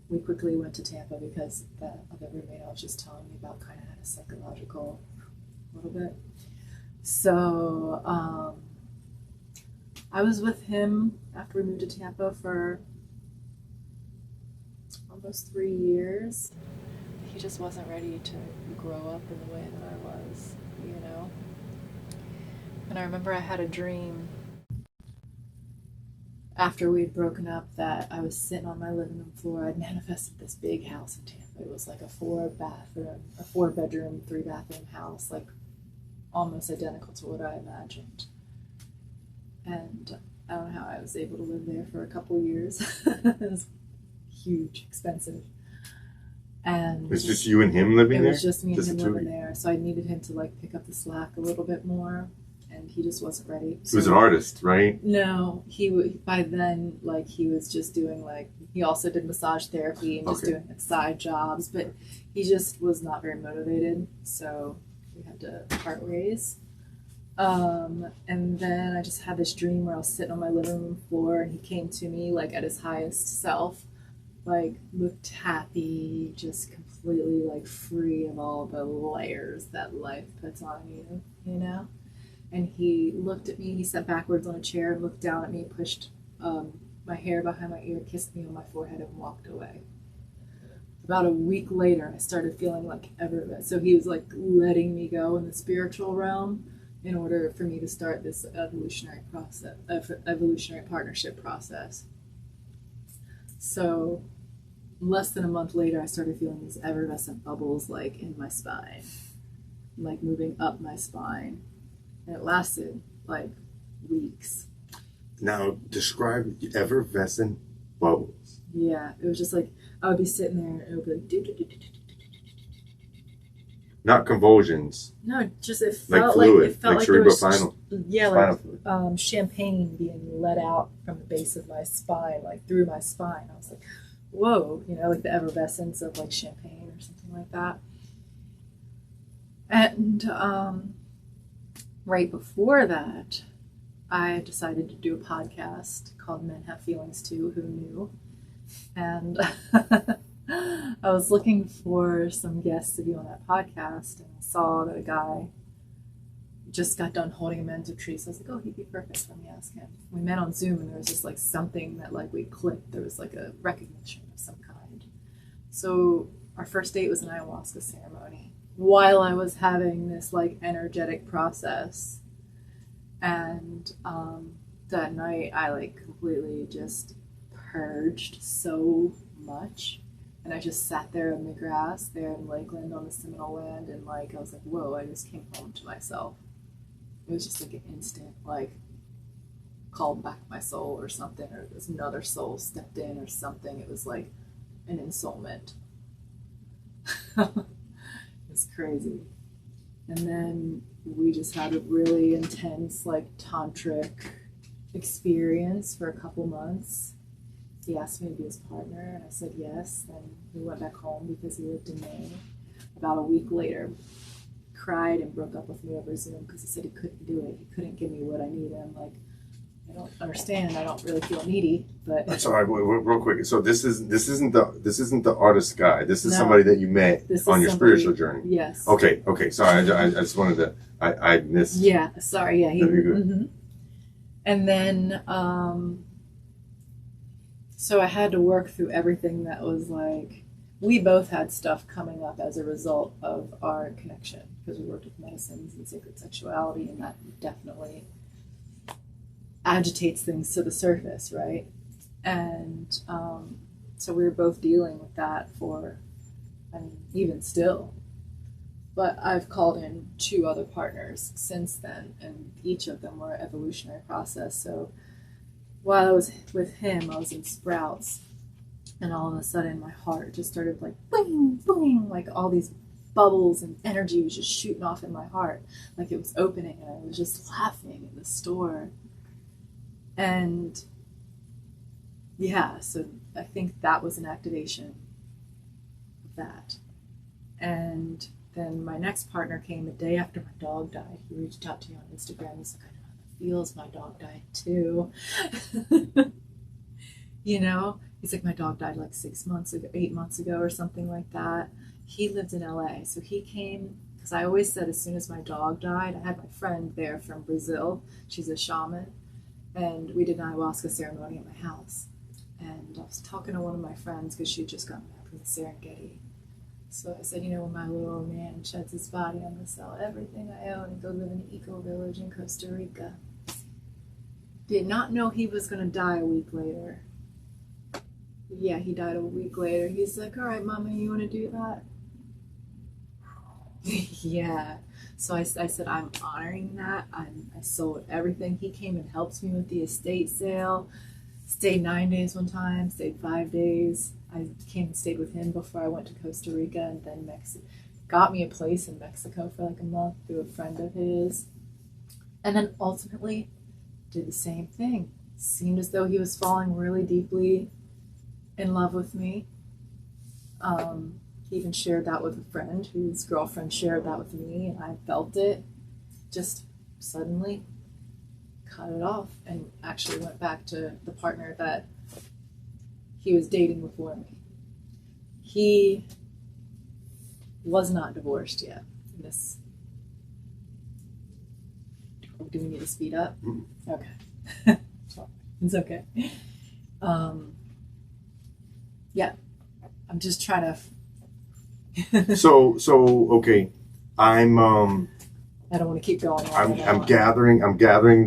we quickly went to Tampa because the other roommate I was just telling you about kind of had a psychological little bit. So I was with him after we moved to Tampa for almost 3 years. He just wasn't ready to grow up in the way that I was, you know? And I remember I had a dream after we'd broken up that I was sitting on my living room floor. I'd manifested this big house in Tampa. It was like a 4-bedroom, 3-bathroom house, like almost identical to what I imagined. And I don't know how I was able to live there for a couple years. It was huge, expensive. And it's just you and him living there? It was just me and him living there. So I needed him to like pick up the slack a little bit more. And he just wasn't ready. He was an artist, right? No, by then, like, he was just doing, like, he also did massage therapy and just doing like, side jobs, but he just was not very motivated, so we had to part ways. And then I just had this dream where I was sitting on my living room floor, and he came to me, like, at his highest self, like, looked happy, just completely, like, free of all the layers that life puts on you, you know? And he looked at me, he sat backwards on a chair and looked down at me, pushed my hair behind my ear, kissed me on my forehead, and walked away. About a week later, I started feeling like so he was like letting me go in the spiritual realm in order for me to start this evolutionary partnership process. So less than a month later, I started feeling these effervescent bubbles like in my spine, like moving up my spine. And it lasted like weeks. Now, describe effervescent bubbles. Yeah, it was just like, I would be sitting there and it would be like, not convulsions. No, just it like felt fluid, like cerebrospinal. Yeah, like champagne being let out from the base of my spine, like through my spine. I was like, whoa, you know, like the effervescence of like champagne or something like that. And right before that, I decided to do a podcast called Men Have Feelings Too, Who Knew? And I was looking for some guests to be on that podcast, and I saw that a guy just got done holding a man's tree. So I was like, oh, he'd be perfect. Let me ask him. We met on Zoom, and there was just like something that like we clicked. There was like a recognition of some kind. So our first date was an ayahuasca ceremony while I was having this like energetic process. And that night I like completely just purged so much. And I just sat there in the grass there in Lakeland on the Seminole land, and like I was like, whoa, I just came home to myself. It was just like an instant, like, called back my soul or something, or this another soul stepped in or something. It was like an ensoulment. It's crazy. And then we just had a really intense, like, tantric experience for a couple months. He asked me to be his partner, and I said yes. Then we went back home because he lived in Maine. About a week later, cried and broke up with me over Zoom because he said he couldn't do it. He couldn't give me what I needed. I'm like, I don't understand. I don't really feel needy, but I'm sorry, real quick. So this isn't the artist guy. This is somebody that you met on your spiritual journey. Yes. Okay. Sorry, I just wanted to. I missed. Yeah. Sorry. Yeah. That'd be good. Mm-hmm. And then, so I had to work through everything that was like we both had stuff coming up as a result of our connection because we worked with medicines and sacred sexuality, and that definitely agitates things to the surface, right? And so we were both dealing with that for, I mean, even still. But I've called in 2 other partners since then, and each of them were an evolutionary process. So while I was with him, I was in Sprouts, and all of a sudden my heart just started like boing, boing, like all these bubbles and energy was just shooting off in my heart, like it was opening, and I was just laughing in the store. And yeah, so I think that was an activation of that. And then my next partner came the day after my dog died. He reached out to me on Instagram. He's like, I know how that feels. My dog died too. You know, he's like, my dog died like 8 months ago or something like that. He lived in LA. So he came, because I always said as soon as my dog died, I had my friend there from Brazil. She's a shaman. And we did an ayahuasca ceremony at my house. And I was talking to one of my friends because she had just gotten back from the Serengeti. So I said, you know, when my little man sheds his body, I'm going to sell everything I own and go live in an eco-village in Costa Rica. Did not know he was going to die a week later. Yeah, he died a week later. He's like, all right, Mama, you want to do that? Yeah. So I said, I'm honoring that. I sold everything. He came and helped me with the estate sale. Stayed 9 days one time, stayed 5 days. I came and stayed with him before I went to Costa Rica, and then got me a place in Mexico for like a month through a friend of his. And then ultimately did the same thing. Seemed as though he was falling really deeply in love with me. He even shared that with a friend whose girlfriend shared that with me, and I felt it. Just suddenly cut it off and actually went back to the partner that he was dating before me. He was not divorced yet. Do we need to speed up? Okay. It's okay. Yeah. I'm just trying to So okay. I'm I don't want to keep going. I'm gathering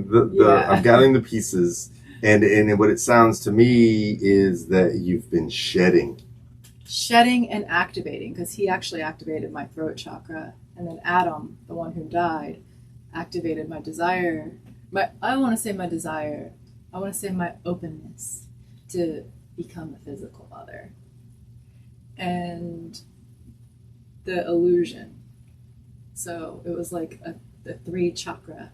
the pieces, and what it sounds to me is that you've been shedding And activating, because he actually activated my throat chakra, and then Adam, the one who died, activated my desire. I want to say my openness to become a physical mother, and the illusion. So it was like a 3 chakra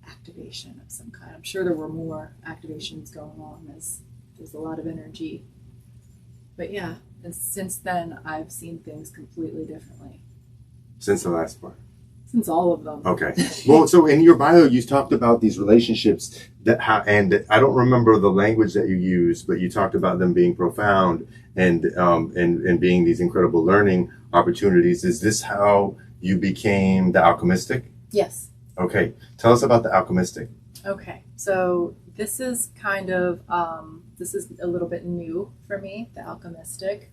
activation of some kind. I'm sure there were more activations going on, as there's a lot of energy. But yeah, and since then I've seen things completely differently. Since the last part? Since all of them. Okay. Well, so in your bio, you talked about these relationships and I don't remember the language that you used, but you talked about them being profound and being these incredible learning opportunities. Is this how you became the Alchemistic? Yes. Okay. Tell us about the Alchemistic. Okay. So this is kind of, this is a little bit new for me, the Alchemistic.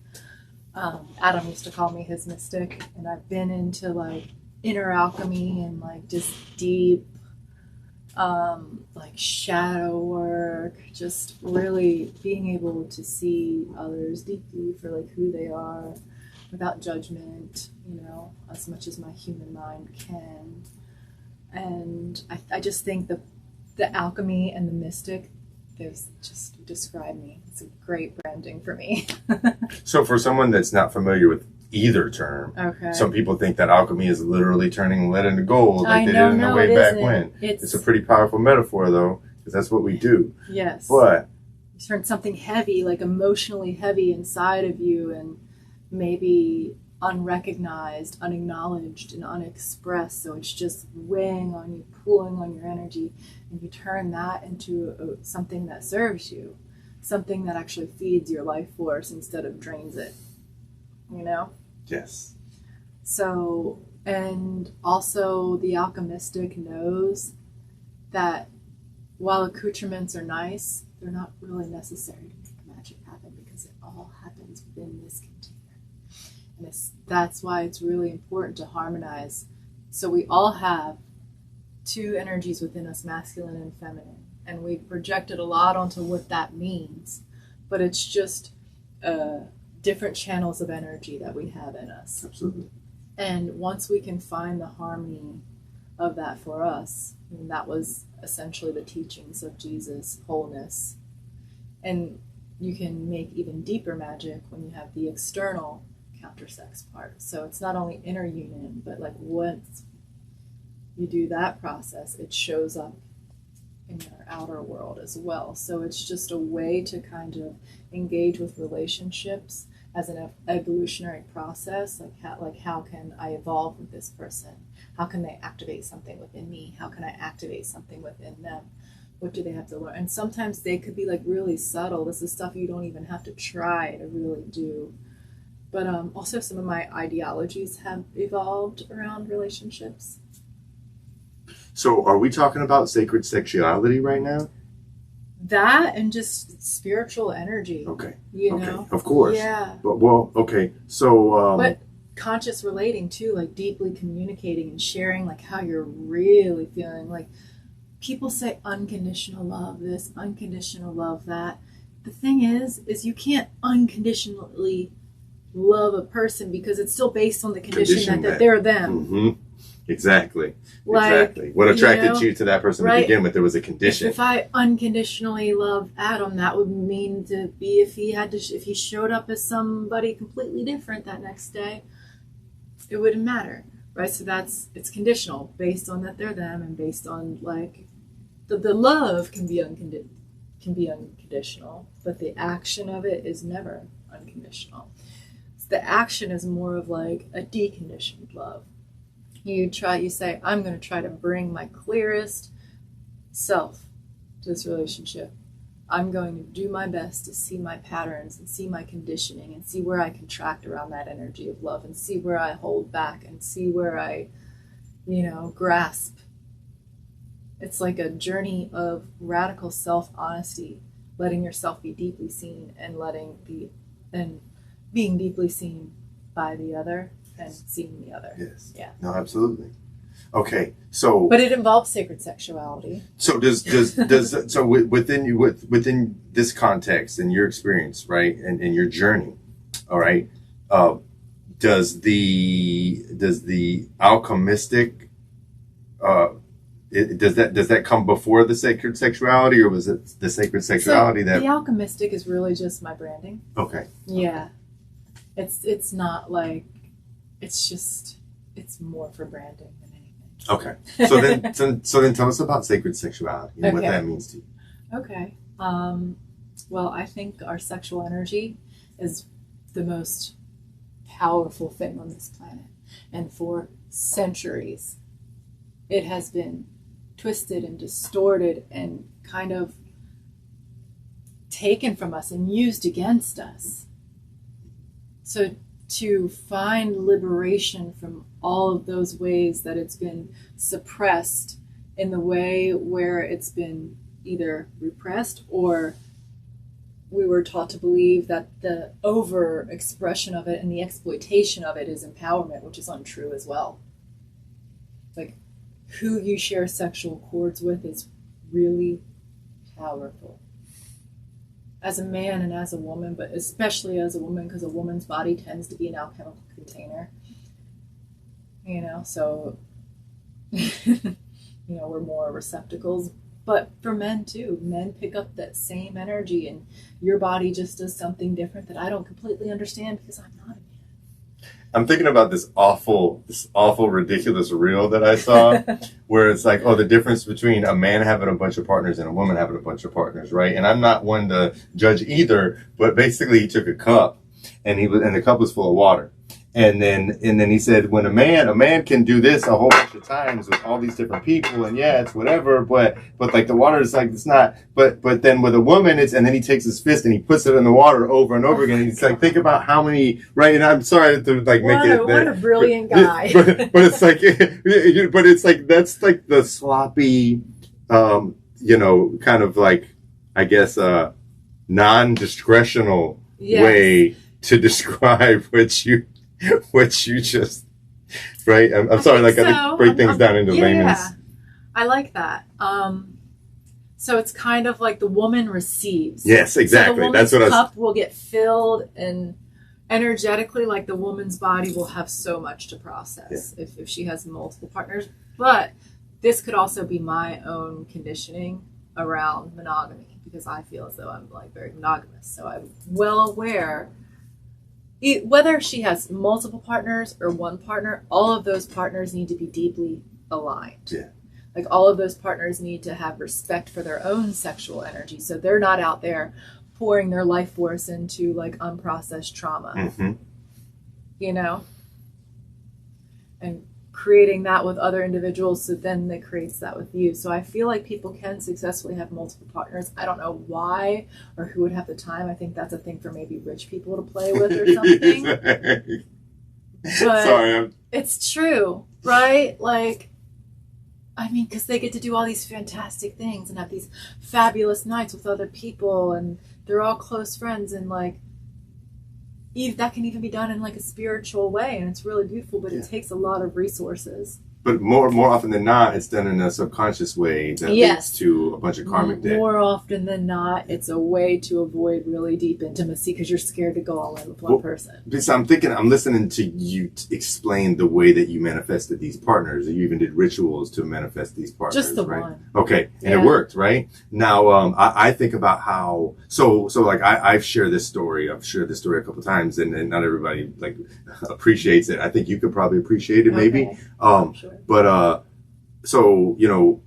Adam used to call me his mystic, and I've been into like inner alchemy and like just deep, like shadow work, just really being able to see others deeply for like who they are without judgment, you know, as much as my human mind can. And I just think the alchemy and the mystic, those just describe me. It's a great branding for me. So for someone that's not familiar with either term, okay, some people think that alchemy is literally turning lead into gold, like they did in the way back when. It's a pretty powerful metaphor, though, because that's what we do. Yes. But you turn something heavy, like emotionally heavy inside of you, and maybe unrecognized, unacknowledged, and unexpressed. So it's just weighing on you, pulling on your energy, and you turn that into something that serves you, something that actually feeds your life force instead of drains it. You know? yes. So, and also the alchemistic knows that while accoutrements are nice, they're not really necessary to make magic happen, because it all happens within this container. And that's why it's really important to harmonize. So we all have two energies within us, masculine and feminine. And we've projected a lot onto what that means. But it's just different channels of energy that we have in us. Absolutely. And once we can find the harmony of that for us, and that was essentially the teachings of Jesus, wholeness. And you can make even deeper magic when you have the external countersex part. So it's not only inner union, but like once you do that process, it shows up in your outer world as well. So it's just a way to kind of engage with relationships as an evolutionary process. Like how can I evolve with this person? How can they activate something within me? How can I activate something within them? What do they have to learn? And sometimes they could be like really subtle. This is stuff you don't even have to try to really do. But also some of my ideologies have evolved around relationships. So are we talking about sacred sexuality right now? That and just spiritual energy. Okay. You okay. know? Of course. Yeah. But, well, okay. So... but conscious relating too, like deeply communicating and sharing like how you're really feeling. Like people say unconditional love this, unconditional love that. The thing is you can't unconditionally love a person because it's still based on the condition that they're them. Mm-hmm. Exactly. Like, exactly. What attracted you to that person to begin with? There was a condition. If I unconditionally love Adam, that would mean to be if he showed up as somebody completely different that next day, it wouldn't matter, right? So it's conditional based on that they're them, and based on like the love can be unconditional, but the action of it is never unconditional. So the action is more of like a deconditioned love. You say, I'm going to try to bring my clearest self to this relationship. I'm going to do my best to see my patterns and see my conditioning and see where I contract around that energy of love and see where I hold back and see where I, grasp. It's like a journey of radical self-honesty, letting yourself be deeply seen and being deeply seen by the other and seeing the other. Yes. Yeah. No, absolutely. Okay, so but it involves sacred sexuality. So within this context and your experience, right, and your journey, all right, does the alchemistic does that come before the sacred sexuality, or was it the sacred sexuality that the alchemistic is really just my branding? Okay. Yeah, it's not like it's more for branding than anything. Okay. So then tell us about sacred sexuality and what that means to you. Okay. Well, I think our sexual energy is the most powerful thing on this planet. And for centuries, it has been twisted and distorted and kind of taken from us and used against us. So to find liberation from all of those ways that it's been suppressed in the way where it's been either repressed or we were taught to believe that the over expression of it and the exploitation of it is empowerment, which is untrue as well. Like who you share sexual cords with is really powerful. As a man and as a woman, but especially as a woman, because a woman's body tends to be an alchemical container. So, we're more receptacles. But for men too, men pick up that same energy, and your body just does something different that I don't completely understand because I'm not a man. I'm thinking about this awful, ridiculous reel that I saw where it's like, the difference between a man having a bunch of partners and a woman having a bunch of partners, right? And I'm not one to judge either, but basically he took a cup and the cup was full of water. And then he said, when a man can do this a whole bunch of times with all these different people, and yeah, it's whatever, but like the water is like, it's not, but then with a woman, and then he takes his fist and he puts it in the water over and over again. And it's like, think about how many, right? And I'm sorry to like make it. What a brilliant guy. But it's like, that's like the sloppy, kind of like, I guess, non-discretional way to describe what you what you just, right? I'm sorry, think like I so. think break things down into layman's. Yeah, I like that. So it's kind of like the woman receives. Yes, exactly. So the That's what I was. cup will get filled, and energetically, like the woman's body will have so much to process if she has multiple partners. But this could also be my own conditioning around monogamy, because I feel as though I'm like very monogamous. So I'm well aware, whether she has multiple partners or one partner, all of those partners need to be deeply aligned. Yeah. Like all of those partners need to have respect for their own sexual energy. So they're not out there pouring their life force into like unprocessed trauma, Mm-hmm. you know, and creating that with other individuals. So then that creates that with you. So I feel like people can successfully have multiple partners. I don't know why or who would have the time. I think that's a thing for maybe rich people to play with or something. But Sorry, it's true, right? Like, I mean, because they get to do all these fantastic things and have these fabulous nights with other people, and they're all close friends, and like that can even be done in like a spiritual way, and it's really beautiful, but it takes a lot of resources. But more often than not, it's done in a subconscious way that leads to a bunch of karmic debt. More often than not, it's a way to avoid really deep intimacy because you're scared to go all in with one person. Because I'm listening to you explain the way that you manifested these partners. You even did rituals to manifest these partners. Just the right? One. Okay, and it worked, right? Now, I think about how, so like I've shared this story. I've shared this story a couple times, and not everybody like appreciates it. I think you could probably appreciate it, maybe. Sure. But so you know,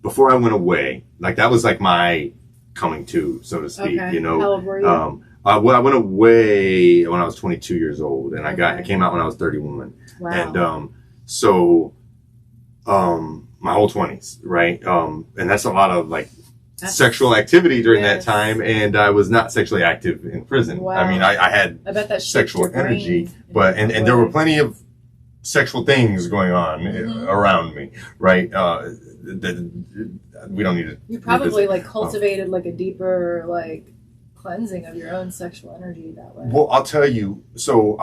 before I went away, like that was like my coming to, so to speak. Okay. You know, how old were you? Well, I went away when I was 22 years old, and I came out when I was 31. Wow. And so my whole 20s, right? And that's a lot of like sexual activity during that time, and I was not sexually active in prison. Wow. I mean, I had I bet that sexual energy, but and there were plenty of sexual things going on around me, right? We don't need to. You probably like cultivated like a deeper like cleansing of your own sexual energy that way. Well, I'll tell you. So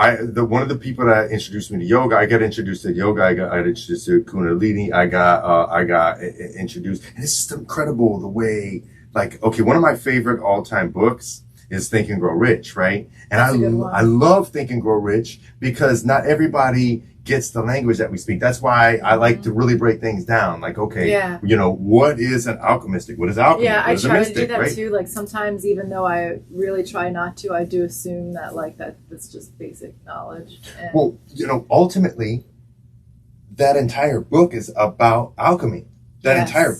one of the people that introduced me to yoga, I got introduced to yoga. I got introduced to Kundalini. I got introduced, and it's just incredible the way. Like, okay, one of my favorite all-time books is Think and Grow Rich, right? And I love Think and Grow Rich because not everybody gets the language that we speak. That's why I like to really break things down. Like, okay, you know, what is an alchemistic? What is alchemy? Yeah, I try to do that right? too. Like sometimes, even though I really try not to, I do assume that like that's just basic knowledge. And well, you know, ultimately, that entire book is about alchemy. That entire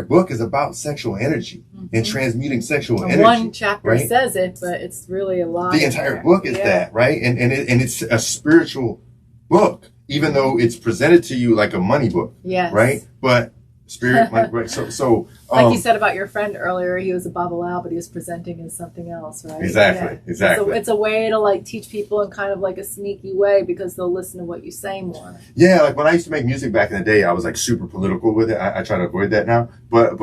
book is about sexual energy and transmuting sexual energy. One chapter says it, but it's really a lot. The entire book is that, right? And it's a spiritual book, even though it's presented to you like a money book, right? But spirit, right? So like you said about your friend earlier, he was a babalao, but he was presenting as something else, right? Exactly. It's a way to like teach people in kind of like a sneaky way because they'll listen to what you say more. Yeah, like when I used to make music back in the day, I was like super political with it. I try to avoid that now, but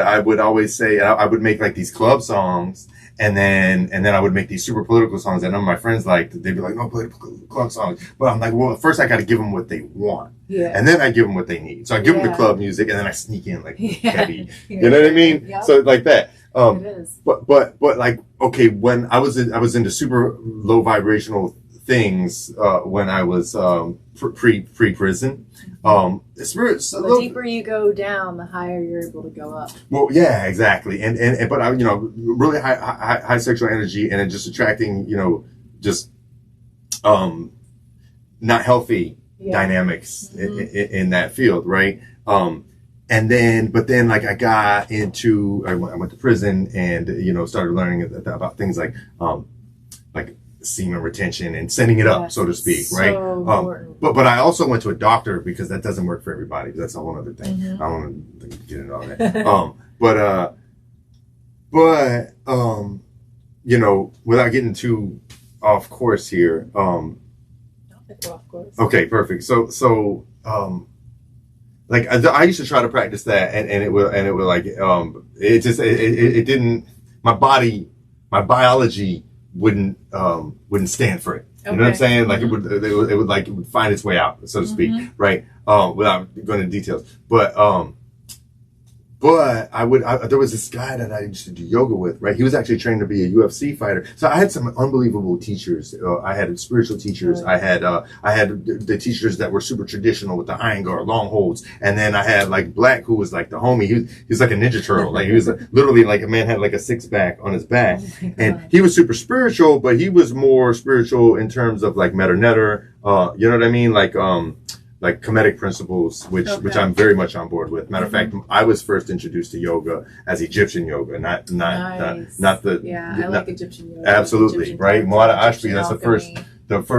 I would always say I would make like these club songs. And then I would make these super political songs that none of my friends liked. They'd be like, no, political club songs. But I'm like, well, first I got to give them what they want. Yeah. And then I give them what they need. So I give them the club music, and then I sneak in like heavy. You know what I mean? Yeah. So like that. It is. But like, okay, when I was into super low vibrational things, when I was, pre-prison, the deeper you go down, the higher you're able to go up. Well, yeah, exactly. And but I, you know, really high sexual energy, and it just attracting, you know, just not healthy dynamics in that field, right? But then like I went to prison and, you know, started learning about things like semen retention and setting it up, so to speak, right? But I also went to a doctor because that doesn't work for everybody. That's a whole other thing. I don't want to get into all that. You know, without getting too off course here. Don't go off course. Okay, perfect. So like I used to try to practice that, and it would like it didn't. My biology wouldn't stand for it. You know what I'm saying? Like it would find its way out, so to speak, right? Without going into details, but there was this guy that I used to do yoga with, right? He was actually trained to be a UFC fighter. So I had some unbelievable teachers. I had spiritual teachers. I had the teachers that were super traditional with the Iyengar, long holds. And then I had like Black, who was like the homie. He was like a Ninja Turtle. Like he was literally like a man had like a six pack on his back. And he was super spiritual, but he was more spiritual in terms of like meta netter. You know what I mean? Like comedic principles, which I'm very much on board with. Matter of fact, I was first introduced to yoga as Egyptian yoga, not the I like Egyptian yoga. Absolutely, Egyptian right? Muada Ashby. That's the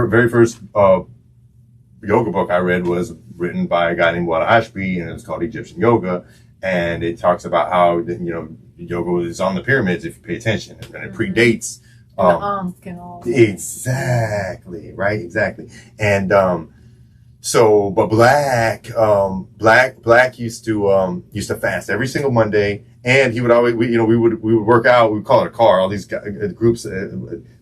very first yoga book I read was written by a guy named Muada Ashby, and it was called Egyptian Yoga, and it talks about how yoga is on the pyramids if you pay attention, and it predates. The Ankh and all. Exactly, right? Exactly, and so, but Black used to fast every single Monday, and he would always, we would work out. We would call it a car. All these groups,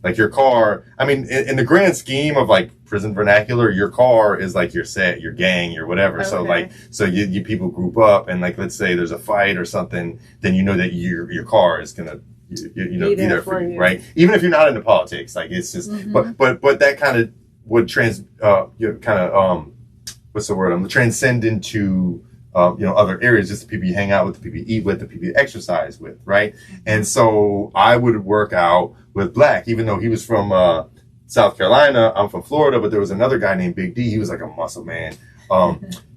like your car. I mean, in the grand scheme of like prison vernacular, your car is like your set, your gang, your whatever. Okay. So you people group up, and like let's say there's a fight or something, then you know that your car is gonna be there for you, right? Even if you're not into politics, like it's just, but that kind of would what's the word? Transcend into, other areas, just the people you hang out with, the people you eat with, the people you exercise with, right? And so I would work out with Black, even though he was from South Carolina. I'm from Florida, but there was another guy named Big D. He was like a muscle man.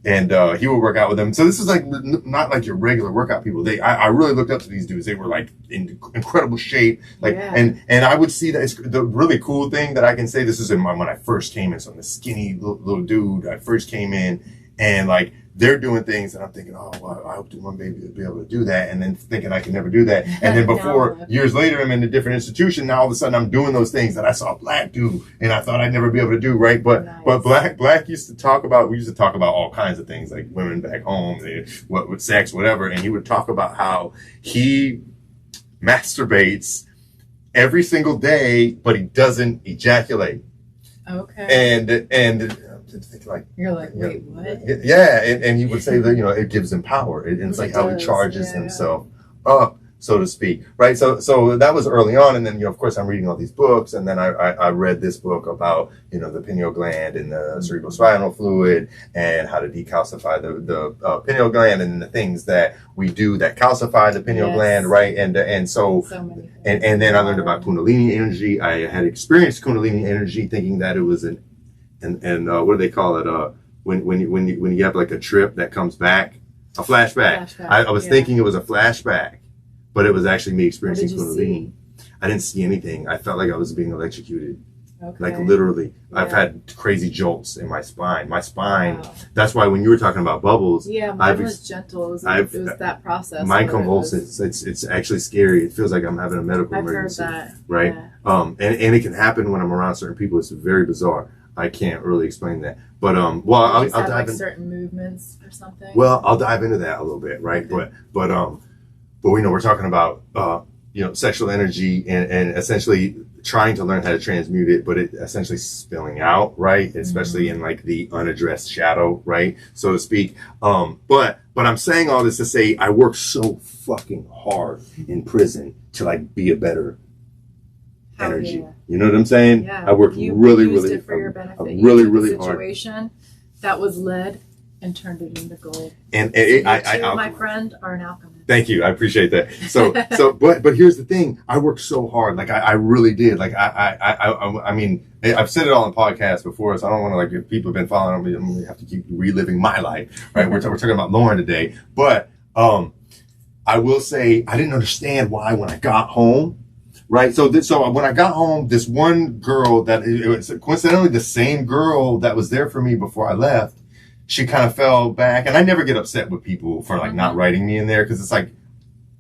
And he would work out with them. So this is like not like your regular workout people. I really looked up to these dudes. They were like in incredible shape. And I would see that it's the really cool thing that I can say. This is when I first came in. So I'm the skinny little dude. I first came in, and like they're doing things, and I'm thinking, oh, well, I hope one baby will be able to do that, and then thinking I can never do that. And then before years later, I'm in a different institution. Now all of a sudden I'm doing those things that I saw Black do, and I thought I'd never be able to do, right? But Black used to talk about all kinds of things, like women back home, with sex, whatever, and he would talk about how he masturbates every single day, but he doesn't ejaculate. Okay. And like, you're like, wait, what? Yeah, and he would say that it gives him power, and it's like how he charges himself up, so to speak, right? So that was early on, and then of course I'm reading all these books, and then I read this book about the pineal gland and the cerebrospinal fluid and how to decalcify the pineal gland and the things that we do that calcify the pineal gland, right? And so many and then I learned about Kundalini energy. I had experienced Kundalini energy, thinking that it was and what do they call it? When you have like a trip that comes back, a flashback. I was thinking it was a flashback, but it was actually me experiencing Kundalini. I didn't see anything. I felt like I was being electrocuted. Okay. Like literally. Yeah. I've had crazy jolts in my spine. Wow. That's why when you were talking about bubbles. Yeah, mine was gentle. It was that process. Mine convulses. It's actually scary. It feels like I'm having a medical emergency. I've heard that. Right? Yeah. And it can happen when I'm around certain people. It's very bizarre. I can't really explain that, but I'll dive into certain movements or something. Well, I'll dive into that a little bit, right? Okay. But we know we're talking about sexual energy and essentially trying to learn how to transmute it, but it essentially spilling out, right? Especially in like the unaddressed shadow, right, so to speak. But I'm saying all this to say I worked so fucking hard in prison to like be a better energy. Yeah. You know what I'm saying? Yeah. I worked really it for your benefit. Really hard. Situation that was lead and turned it into gold. And my friend are an alchemist. Thank you. I appreciate that. So but here's the thing. I worked so hard. Like I really did. Like I mean, I've said it all on the podcast before, so I don't want to, like, if people have been following me, I'm gonna have to keep reliving my life, right? We're talking about Lauren today, but I will say I didn't understand why when I got home. Right. So when I got home, this one girl it was coincidentally the same girl that was there for me before I left, she kind of fell back. And I never get upset with people for like not writing me in there, because it's like,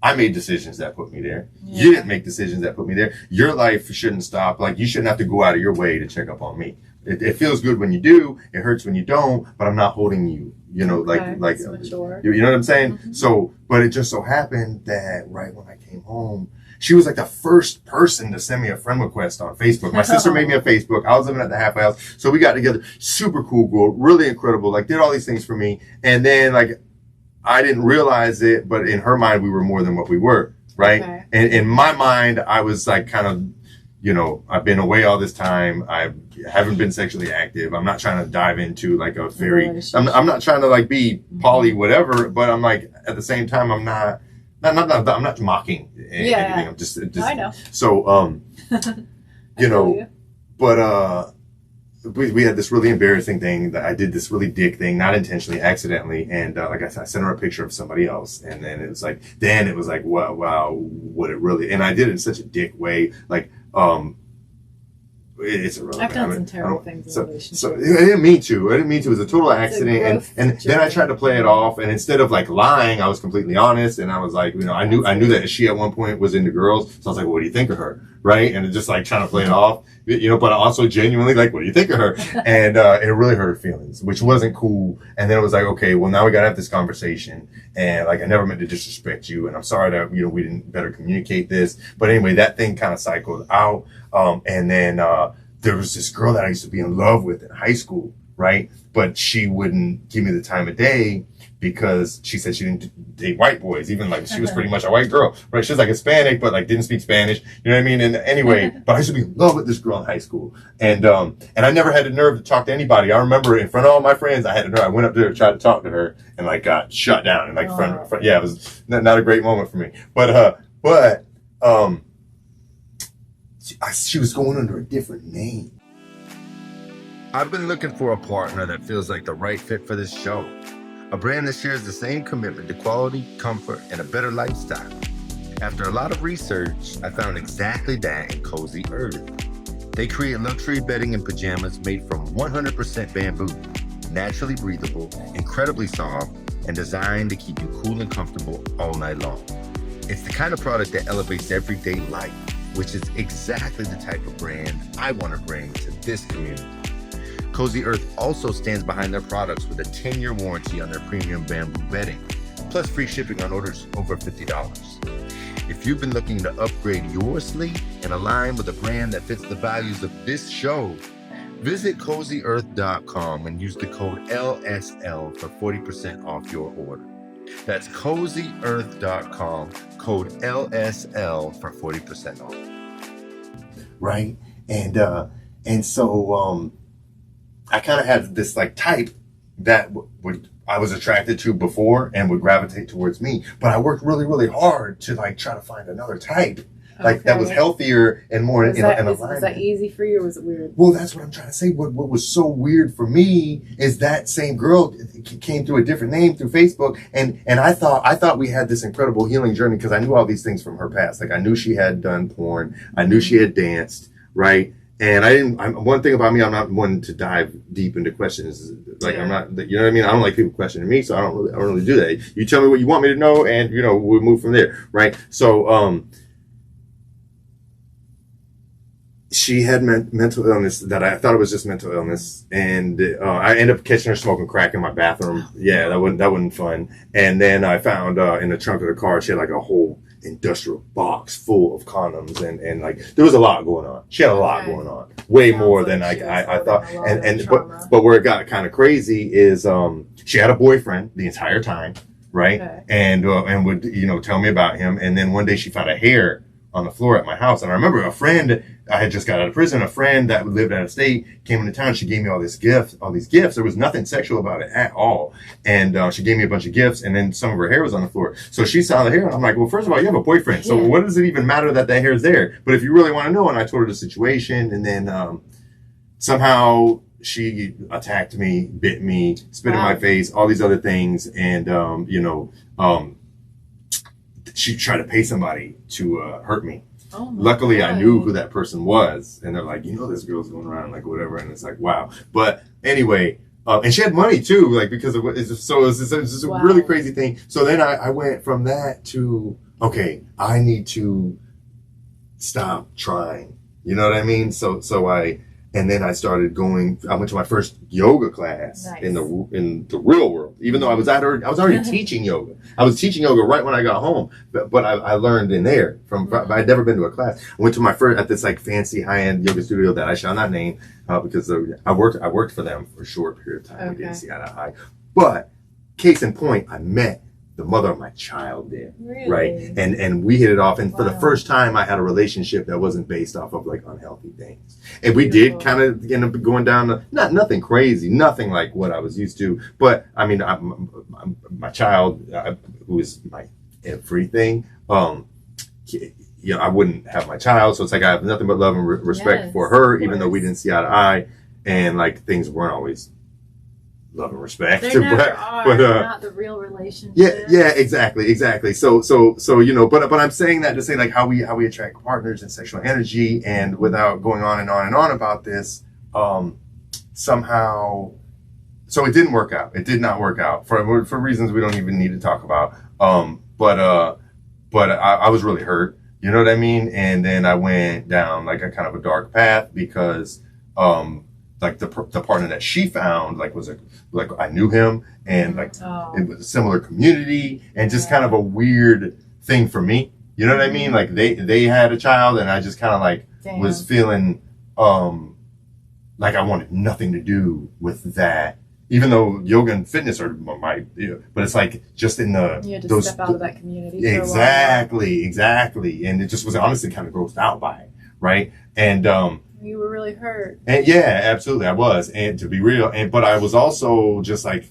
I made decisions that put me there. Yeah. You didn't make decisions that put me there. Your life shouldn't stop. Like, you shouldn't have to go out of your way to check up on me. It feels good when you do. It hurts when you don't, but I'm not holding you, you know, like, you know what I'm saying? Mm-hmm. So, but it just so happened that right when I came home, She was like the first person to send me a friend request on Facebook. My sister made me a Facebook. I was living at the halfway house. So we got together. Super cool girl. Really incredible. Like did all these things for me. And then like, I didn't realize it, but in her mind, we were more than what we were. Right. Okay. And in my mind, I was like kind of, you know, I've been away all this time. I haven't been sexually active. I'm not trying to dive into like a very, I'm not trying to like be poly whatever, but I'm like, at the same time, I'm not mocking anything. I'm just, I know. So, you know, but, we had this really embarrassing thing that I did this really dick thing, not intentionally, accidentally. And, like I said, I sent her a picture of somebody else. And then it was like, wow, what it really, and I did it in such a dick way. Like, it's irrelevant. I've done some terrible things in relationships. So I didn't mean to. It was a total accident. And then I tried to play it off. And instead of like lying, I was completely honest. And I was like, you know, I knew that she at one point was into girls. So I was like, well, what do you think of her? Right. And just like trying to play it off, you know, but also genuinely like, what do you think of her? And, it really hurt her feelings, which wasn't cool. And then it was like, okay, well, now we got to have this conversation. And like, I never meant to disrespect you. And I'm sorry that, you know, we didn't better communicate this. But anyway, that thing kind of cycled out. And then, there was this girl that I used to be in love with in high school, right? But she wouldn't give me the time of day because she said she didn't date white boys, even like she was pretty much a white girl, right? She was like Hispanic, but like didn't speak Spanish, you know what I mean? And anyway, but I used to be in love with this girl in high school. And I never had the nerve to talk to anybody. I remember in front of all my friends, I went up there to try to talk to her and like got shut down and like front. Yeah, it was not a great moment for me. But she was going under a different name. I've been looking for a partner that feels like the right fit for this show. A brand that shares the same commitment to quality, comfort, and a better lifestyle. After a lot of research, I found exactly that in Cozy Earth. They create luxury bedding and pajamas made from 100% bamboo, naturally breathable, incredibly soft, and designed to keep you cool and comfortable all night long. It's the kind of product that elevates everyday life, which is exactly the type of brand I want to bring to this community. Cozy Earth also stands behind their products with a 10-year warranty on their premium bamboo bedding, plus free shipping on orders over $50. If you've been looking to upgrade your sleep and align with a brand that fits the values of this show, visit CozyEarth.com and use the code LSL for 40% off your order. That's CozyEarth.com, code LSL for 40% off. Right? And so, I kind of had this like type that I was attracted to before and would gravitate towards me, but I worked really, really hard to like try to find another type. Like that was healthier and more in alignment. Was that easy for you or was it weird? Well, that's what I'm trying to say. What was so weird for me is that same girl came through a different name through Facebook. And I thought we had this incredible healing journey because I knew all these things from her past. Like I knew she had done porn. I knew she had danced, right? And one thing about me, I'm not one to dive deep into questions. Like I'm not, you know what I mean? I don't like people questioning me, so I don't really do that. You tell me what you want me to know and, you know, we'll move from there, right? So, she had mental illness that I thought it was just mental illness. And, I ended up catching her smoking crack in my bathroom. Yeah, that wasn't fun. And then I found, in the trunk of the car, she had like a whole industrial box full of condoms and like there was a lot going on. She had a lot going on, way more than I thought. But where it got kind of crazy is she had a boyfriend the entire time, right? Okay. And would, you know, tell me about him. And then one day she found a hair on the floor at my house. And I remember a friend, I had just got out of prison, a friend that lived out of state came into town. She gave me all these gifts. There was nothing sexual about it at all. And she gave me a bunch of gifts and then some of her hair was on the floor. So she saw the hair and I'm like, well, first of all, you have a boyfriend. So what does it even matter that hair is there? But if you really want to know, and I told her the situation and then somehow she attacked me, bit me, spit in my face, all these other things. And, she tried to pay somebody to hurt me. Oh Luckily, God. I knew who that person was. And they're like, you know, this girl's going around, like, whatever. And it's like, wow. But anyway, and she had money, too, like, because of what, so it's just a really crazy thing. So then I went from that to, okay, I need to stop trying. You know what I mean? So I And then I went to my first yoga class in the real world, even though I was already teaching yoga. I was teaching yoga right when I got home, but I learned in there I'd never been to a class. I went to my first at this like fancy high-end yoga studio that I shall not name, because I worked for them for a short period of time. Okay. We didn't see eye to eye. But case in point, I met the mother of my child there. Really? Right? And we hit it off. And for the first time, I had a relationship that wasn't based off of like unhealthy things. And we did kind of end up going down to, nothing crazy, nothing like what I was used to. But I mean, my child, who is my everything, you know, I wouldn't have my child. So it's like I have nothing but love and respect for her, even though we didn't see eye to eye. And like things weren't always love and respect. They never are. Not the real relationship. Yeah, exactly. So you know, but I'm saying that to say like how we attract partners and sexual energy, and without going on and on and on about this, somehow, so it didn't work out. It did not work out for reasons we don't even need to talk about. But I was really hurt. You know what I mean? And then I went down like a kind of a dark path because like the partner that she found like was like I knew him, and like it was a similar community, and just kind of a weird thing for me. You know what I mean? Like they had a child, and I just kind of like was feeling like I wanted nothing to do with that. Even though yoga and fitness are my, but it's like just in you had to step out of that community. Exactly. And it just was honestly kind of grossed out by it, right? And you were really hurt. And yeah, absolutely, I was. And to be real, but I was also just like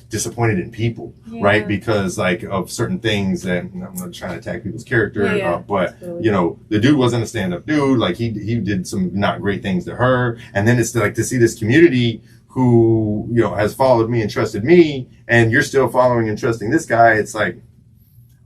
disappointed in people, right? Because like of certain things that I'm not trying to attack people's character, but totally. You know, the dude wasn't a stand-up dude. Like he did some not great things to her, and then it's like to see this community who, you know, has followed me and trusted me, and you're still following and trusting this guy. It's like,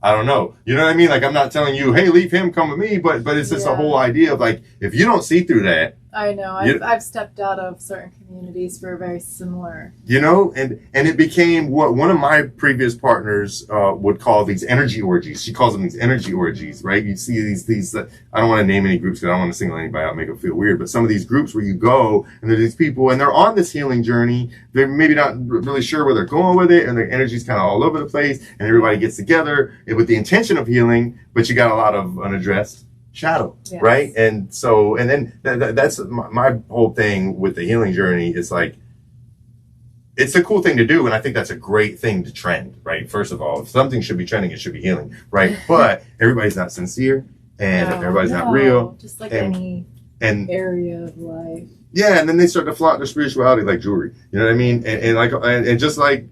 I don't know. You know what I mean? Like, I'm not telling you, hey, leave him, come with me, but it's just a whole idea of like, if you don't see through that. I know. I've stepped out of certain communities for a very similar. You know, and it became what one of my previous partners would call these energy orgies. She calls them these energy orgies, right? You see these. I don't want to name any groups because I don't want to single anybody out and make them feel weird. But some of these groups where you go and there's these people and they're on this healing journey. They're maybe not really sure where they're going with it, and their energy's kind of all over the place. And everybody gets together with the intention of healing, but you got a lot of unaddressed shadow, right? And so, and then that's my whole thing with the healing journey is like, it's a cool thing to do, and I think that's a great thing to trend, right? First of all, if something should be trending, it should be healing, right? But everybody's not sincere, and everybody's not real. Just like any area of life. Yeah, and then they start to flaunt their spirituality like jewelry. You know what I mean? And just like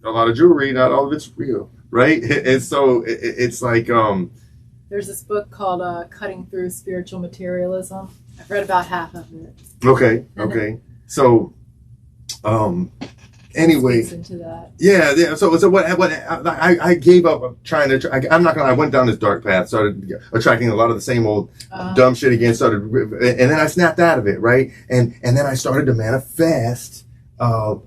a lot of jewelry, not all of it's real, right? And so it's like there's this book called Cutting Through Spiritual Materialism. I've read about half of it. Okay. So, anyway. Into that. Yeah. So what I gave up trying to, I'm not gonna, I went down this dark path, started attracting a lot of the same old dumb shit again, and then I snapped out of it, right? And then I started to manifest a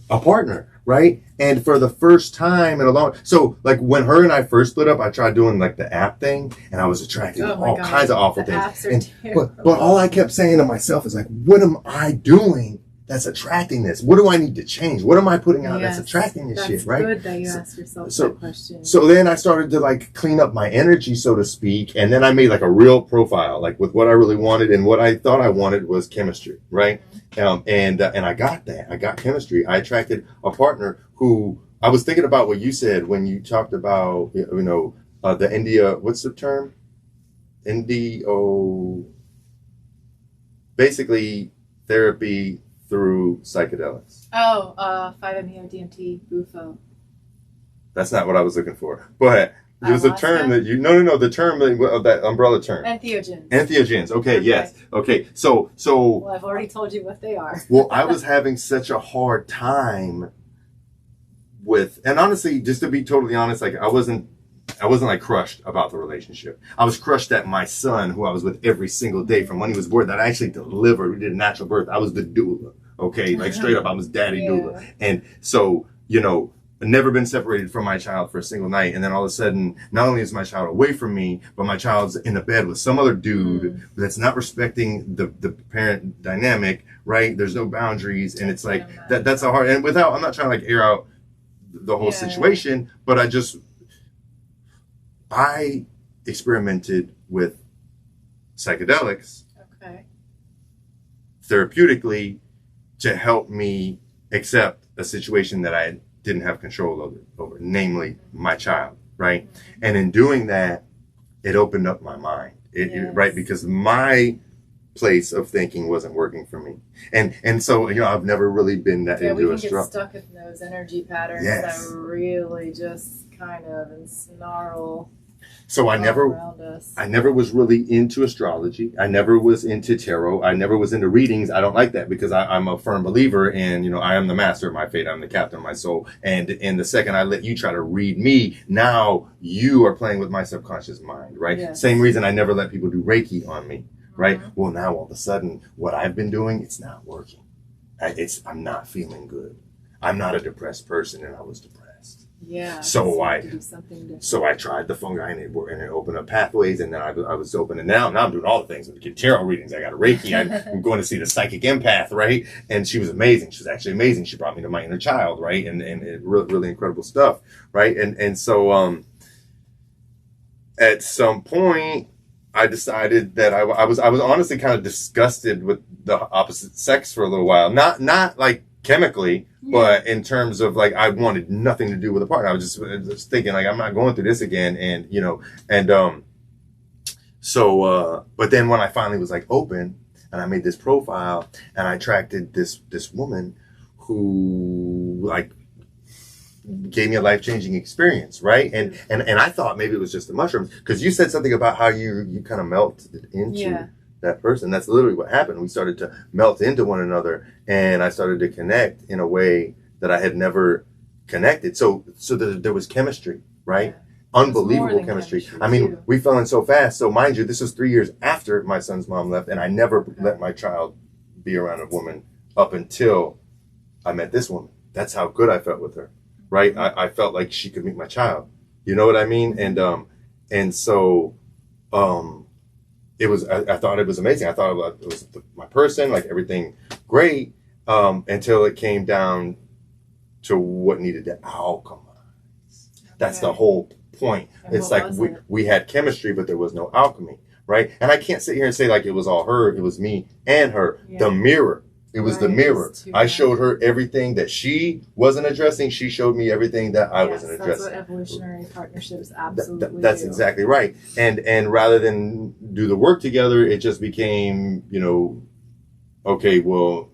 partner. Right? And for the first time in a long, so like when her and I first split up, I tried doing like the app thing, and I was attracting all kinds of awful things. But all I kept saying to myself is like, what am I doing that's attracting this? What do I need to change? What am I putting out that's attracting this shit? Right? Good that you asked yourself that question. So then I started to like clean up my energy, so to speak, and then I made like a real profile, like with what I really wanted, and what I thought I wanted was chemistry, right? And I got that. I got chemistry. I attracted a partner who I was thinking about what you said when you talked about, you know, the India, what's the term? Basically therapy through psychedelics. 5-MeO-DMT, Bufo. That's not what I was looking for. But there's a term that the term of that umbrella term. Entheogens. Okay, yes. Okay. So. Well, I've already told you what they are. Well, I was having such a hard time with, and honestly, just to be totally honest, like I wasn't like crushed about the relationship. I was crushed at my son, who I was with every single day from when he was born, that I actually delivered. We did a natural birth. I was the doula. Okay. Like straight up, I was daddy doula. And so, you know, never been separated from my child for a single night. And then all of a sudden, not only is my child away from me, but my child's in a bed with some other dude that's not respecting the parent dynamic, right? There's no boundaries. And it's like, that's a hard, and without, I'm not trying to like air out the whole situation, but I experimented with psychedelics therapeutically to help me accept a situation that I didn't have control over, namely my child, right? And in doing that, it opened up my mind, right? Because my place of thinking wasn't working for me, and so I've never really been that into we a can get stuck in those energy patterns that really just kind of ensnarl. So I never was really into astrology. I never was into tarot. I never was into readings. I don't like that because I'm a firm believer in, I am the master of my fate. I'm the captain of my soul. And in the second I let you try to read me, now you are playing with my subconscious mind, right? Yes. Same reason I never let people do Reiki on me, right? Mm-hmm. Well, now all of a sudden what I've been doing, it's not working. I'm not feeling good. I'm not a depressed person, and I was depressed. Yeah. So I tried the fungi, and it opened up pathways, and then I was open, and now I'm doing all the things. I get tarot readings. I got a Reiki. I'm going to see the psychic empath, right? And she was amazing. She was actually amazing. She brought me to my inner child, right? And it really incredible stuff, right? And so at some point I decided that I was honestly kind of disgusted with the opposite sex for a little while. Not like chemically, but in terms of like, I wanted nothing to do with a partner. I was just thinking like, I'm not going through this again. But then when I finally was like open and I made this profile and I attracted this woman who like gave me a life-changing experience, right? And I thought maybe it was just the mushrooms, because you said something about how you kind of melted into that person. That's literally what happened. We started to melt into one another, and I started to connect in a way that I had never connected. So there was chemistry, right? Yeah. Unbelievable chemistry. I mean, we fell in so fast. So mind you, this was 3 years after my son's mom left, and I never let my child be around a woman up until I met this woman. That's how good I felt with her, right? I felt like she could meet my child. You know what I mean? And so I thought it was amazing. I thought it was my person, like everything great, until it came down to what needed to alchemize. That's the whole point. And it's like we had chemistry, but there was no alchemy, right? And I can't sit here and say like it was all her. It was me and her. Yeah. The mirror. It was the mirror. I showed her everything that she wasn't addressing. She showed me everything that I wasn't addressing. That's what evolutionary partnerships absolutely That's do. exactly right. And rather than do the work together, it just became, okay, well,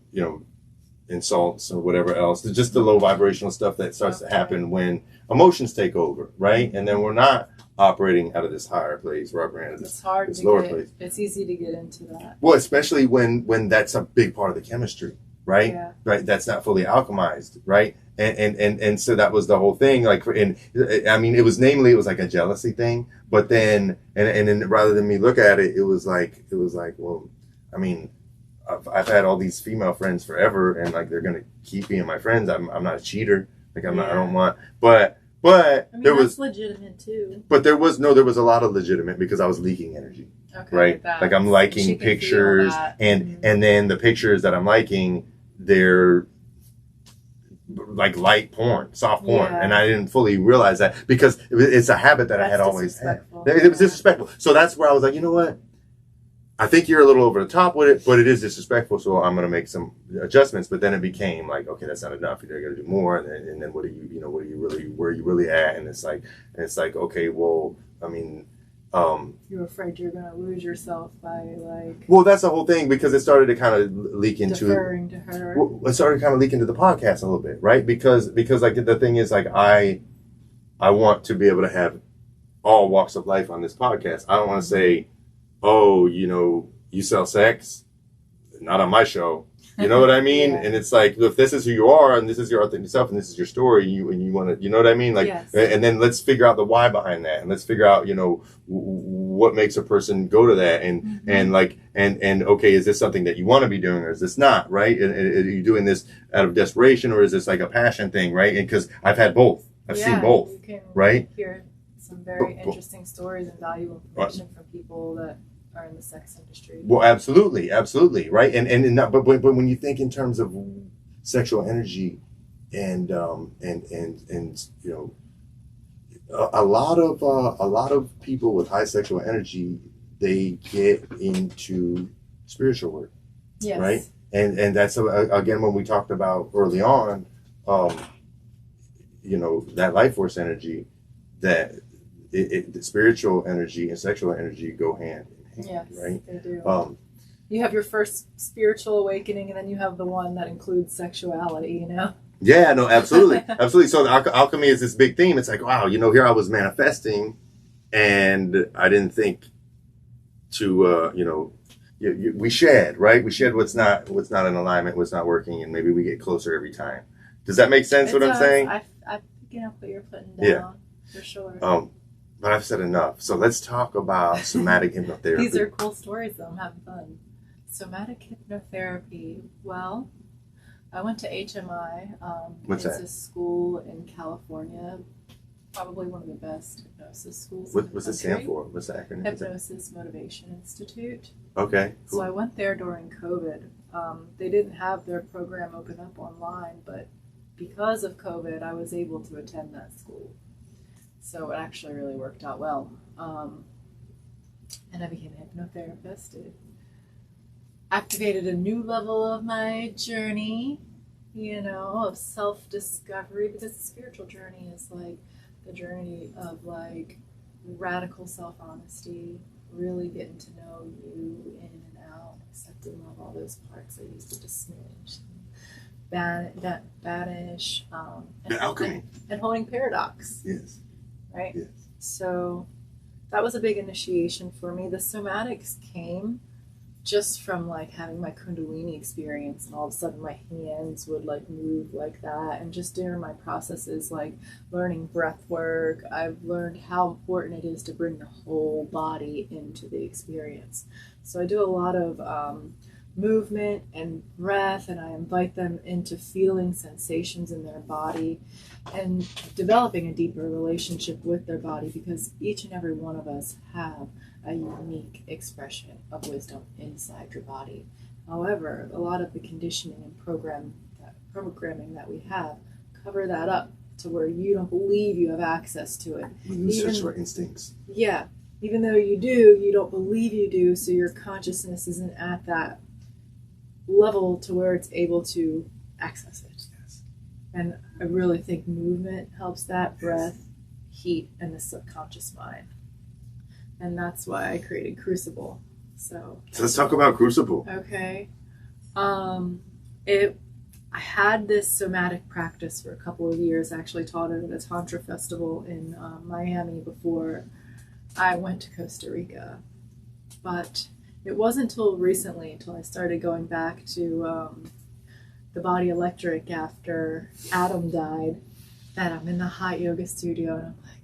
insults or whatever else. Just the low vibrational stuff that starts to happen when emotions take over, right? And then we're not operating out of this higher place, we're operating out of this lower place. It's easy to get into that. Well, especially when that's a big part of the chemistry, right? Yeah. Right. That's not fully alchemized, right? And so that was the whole thing. Like, it was like a jealousy thing, but then, and then rather than me look at it, it was like, well, I mean, I've had all these female friends forever, and like they're gonna keep being my friends. I'm not a cheater. Like I don't want. But there was legitimate too. But there was a lot of legitimate because I was leaking energy. Okay, right. Like I'm liking pictures, and then the pictures that I'm liking, they're like light porn, soft porn, and I didn't fully realize that because it's a habit that I had always had. It was disrespectful. So that's where I was like, you know what? I think you're a little over the top with it, but it is disrespectful, so I'm going to make some adjustments. But then it became like, okay, that's not enough. You got to do more. And then where are you really at? And it's like, okay, well, I mean, you're afraid you're going to lose yourself by like. Well, that's the whole thing because it started to kind of leak into. Deferring to her. Well, it started to kind of leak into the podcast a little bit, right? Because like the thing is like I want to be able to have all walks of life on this podcast. I don't want to say, oh, you sell sex, not on my show. You know what I mean? Yeah. And it's like, if this is who you are, and this is your authentic self, and this is your story, and you want to, you know what I mean? Like, and then let's figure out the why behind that, and let's figure out, what makes a person go to that, and like, and okay, is this something that you want to be doing, or is this not, right? And are you doing this out of desperation, or is this like a passion thing, right? And because I've had both, I've seen both, you can right? hear some very interesting stories and valuable information from people that are in the sex industry. Well, absolutely, right? And not, but when you think in terms of sexual energy, and you know, a lot of people with high sexual energy, they get into spiritual work, Yes. right? And that's again when we talked about early on, you know, that life force energy, that the spiritual energy and sexual energy go hand in hand, Yes, right? they do. You have your first spiritual awakening, and then you have the one that includes sexuality, you know? Yeah, no, absolutely. Absolutely. So alchemy is this big theme. It's like, wow, you know, here I was manifesting, and I didn't think to, you know, we shed, right? We shed what's not in alignment, what's not working, and maybe we get closer every time. Does that make sense, what I'm saying? I pick up what you're putting down, for sure. But I've said enough. So let's talk about somatic hypnotherapy. These are cool stories, though. I'm having fun. Somatic hypnotherapy. Well, I went to HMI. What's it's that? a school in California, probably one of the best hypnosis schools. What's it stand for? What's the acronym? Hypnosis Motivation Institute. Okay. Cool. So I went there during COVID. They didn't have their program open up online, but because of COVID, I was able to attend that school. So it actually really worked out well. And I became a hypnotherapist. It activated a new level of my journey, you know, of self-discovery, because the spiritual journey is like the journey of like radical self-honesty, really getting to know you in and out, accept and love all those parts I used to dismiss, banish, The alchemy. and holding paradox. Yes. Right? Yes. So that was a big initiation for me. The somatics came just from like having my Kundalini experience, and all of a sudden my hands would like move like that, and just during my processes like learning breath work, I've learned how important it is to bring the whole body into the experience. So I do a lot of movement and breath, and I invite them into feeling sensations in their body and developing a deeper relationship with their body, because each and every one of us have a unique expression of wisdom inside your body. However, a lot of the conditioning and programming that we have cover that up to where you don't believe you have access to it. We lose search for instincts. Yeah. Even though you do, you don't believe you do, so your consciousness isn't at that level to where it's able to access it. Yes. And I really think movement helps that, breath, heat, and the subconscious mind. And that's why I created Crucible. So let's talk about Crucible. Okay. I had this somatic practice for a couple of years. I actually taught it at a Tantra festival in Miami before I went to Costa Rica. But it wasn't until recently, until I started going back to the Body Electric after Adam died, that I'm in the hot yoga studio and I'm like,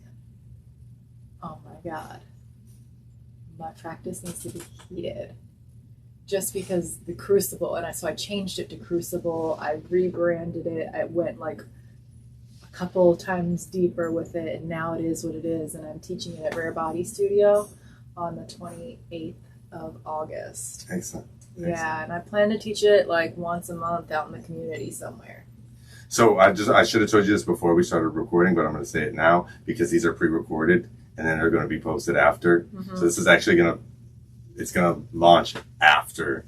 oh my God, my practice needs to be heated. Just because the Crucible, so I changed it to Crucible, I rebranded it, I went like a couple times deeper with it, and now it is what it is, and I'm teaching it at Rare Body Studio on the 28th of August. Excellent. Yeah, and I plan to teach it like once a month out in the community somewhere. So I should have told you this before we started recording, but I'm going to say it now because these are pre-recorded and then they're going to be posted after. Mm-hmm. So this is actually going to launch after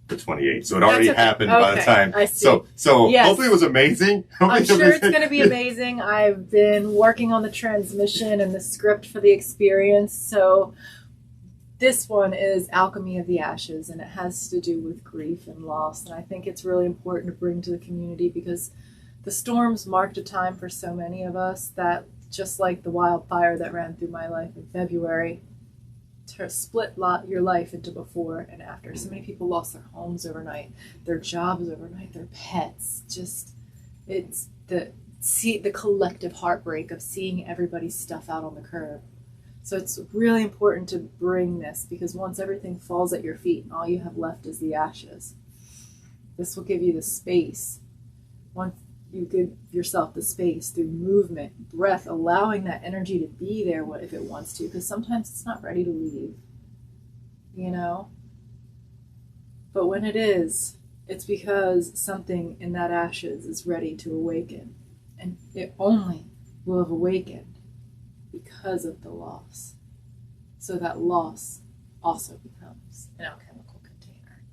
the 28th. So it already happened by the time. I see. So yes. Hopefully it was amazing. I'm sure it's going to be amazing. I've been working on the transmission and the script for the experience. So this one is Alchemy of the Ashes, and it has to do with grief and loss. And I think it's really important to bring to the community because the storms marked a time for so many of us that, just like the wildfire that ran through my life in February, to split your life into before and after. So many people lost their homes overnight, their jobs overnight, their pets. Just, it's the collective heartbreak of seeing everybody's stuff out on the curb. So it's really important to bring this, because once everything falls at your feet and all you have left is the ashes, this will give you the space. Once you give yourself the space through movement, breath, allowing that energy to be there if it wants to, because sometimes it's not ready to leave, you know? But when it is, it's because something in that ashes is ready to awaken. And it only will have awakened because of the loss. So that loss also becomes an alchemical container.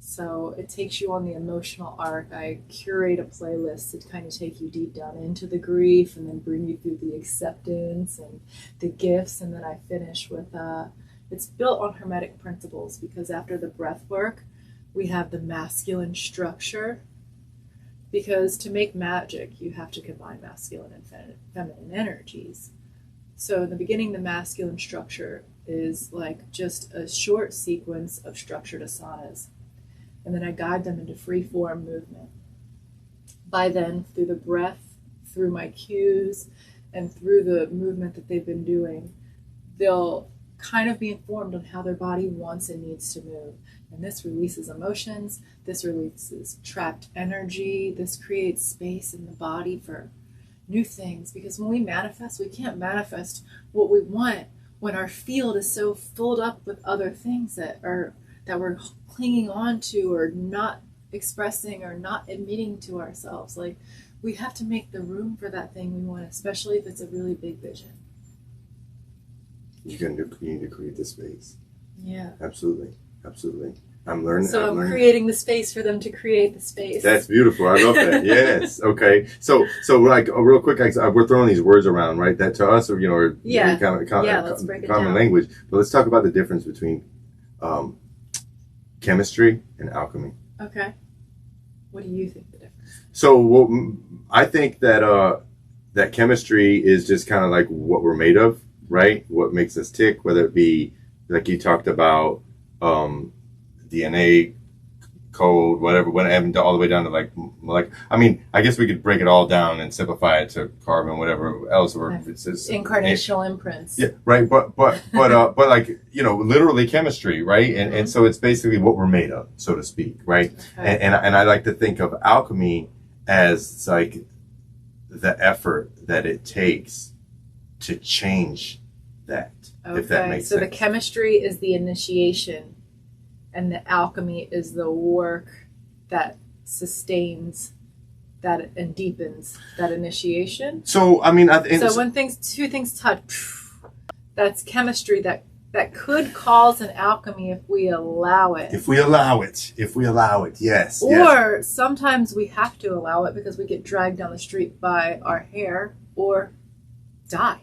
So it takes you on the emotional arc. I curate a playlist to kind of take you deep down into the grief and then bring you through the acceptance and the gifts. And then I finish with, it's built on Hermetic principles, because after the breath work, we have the masculine structure. Because to make magic, you have to combine masculine and feminine energies. So in the beginning, the masculine structure is like just a short sequence of structured asanas. And then I guide them into free form movement. By then, through the breath, through my cues, and through the movement that they've been doing, they'll kind of be informed on how their body wants and needs to move. And this releases emotions, this releases trapped energy, this creates space in the body for new things. Because when we manifest, we can't manifest what we want when our field is so filled up with other things that we're clinging on to or not expressing or not admitting to ourselves. Like, we have to make the room for that thing we want, especially if it's a really big vision. You need to create the space. Yeah. Absolutely. I'm learning. So I'm creating the space for them to create the space. That's beautiful. I love that. Yes. Okay. So like real quick, we're throwing these words around, right? That to us, or let's break it common down. language. But let's talk about the difference between chemistry and alchemy. Okay. What do you think the difference is? So I think that that chemistry is just kind of like what we're made of, right? What makes us tick, whether it be like you talked about DNA code, whatever, all the way down to like I mean, I guess we could break it all down and simplify it to carbon, whatever else. Or it's incarnational imprints. Yeah, right. But like, you know, literally chemistry, right? And so it's basically what we're made of, so to speak, right? Okay. And I like to think of alchemy as like the effort that it takes to change that. Okay. If that makes sense. So the chemistry is the initiation, and the alchemy is the work that sustains that and deepens that initiation. So I mean, so when two things touch, that's chemistry that could cause an alchemy if we allow it. If we allow it, yes. Or sometimes we have to allow it because we get dragged down the street by our hair or die.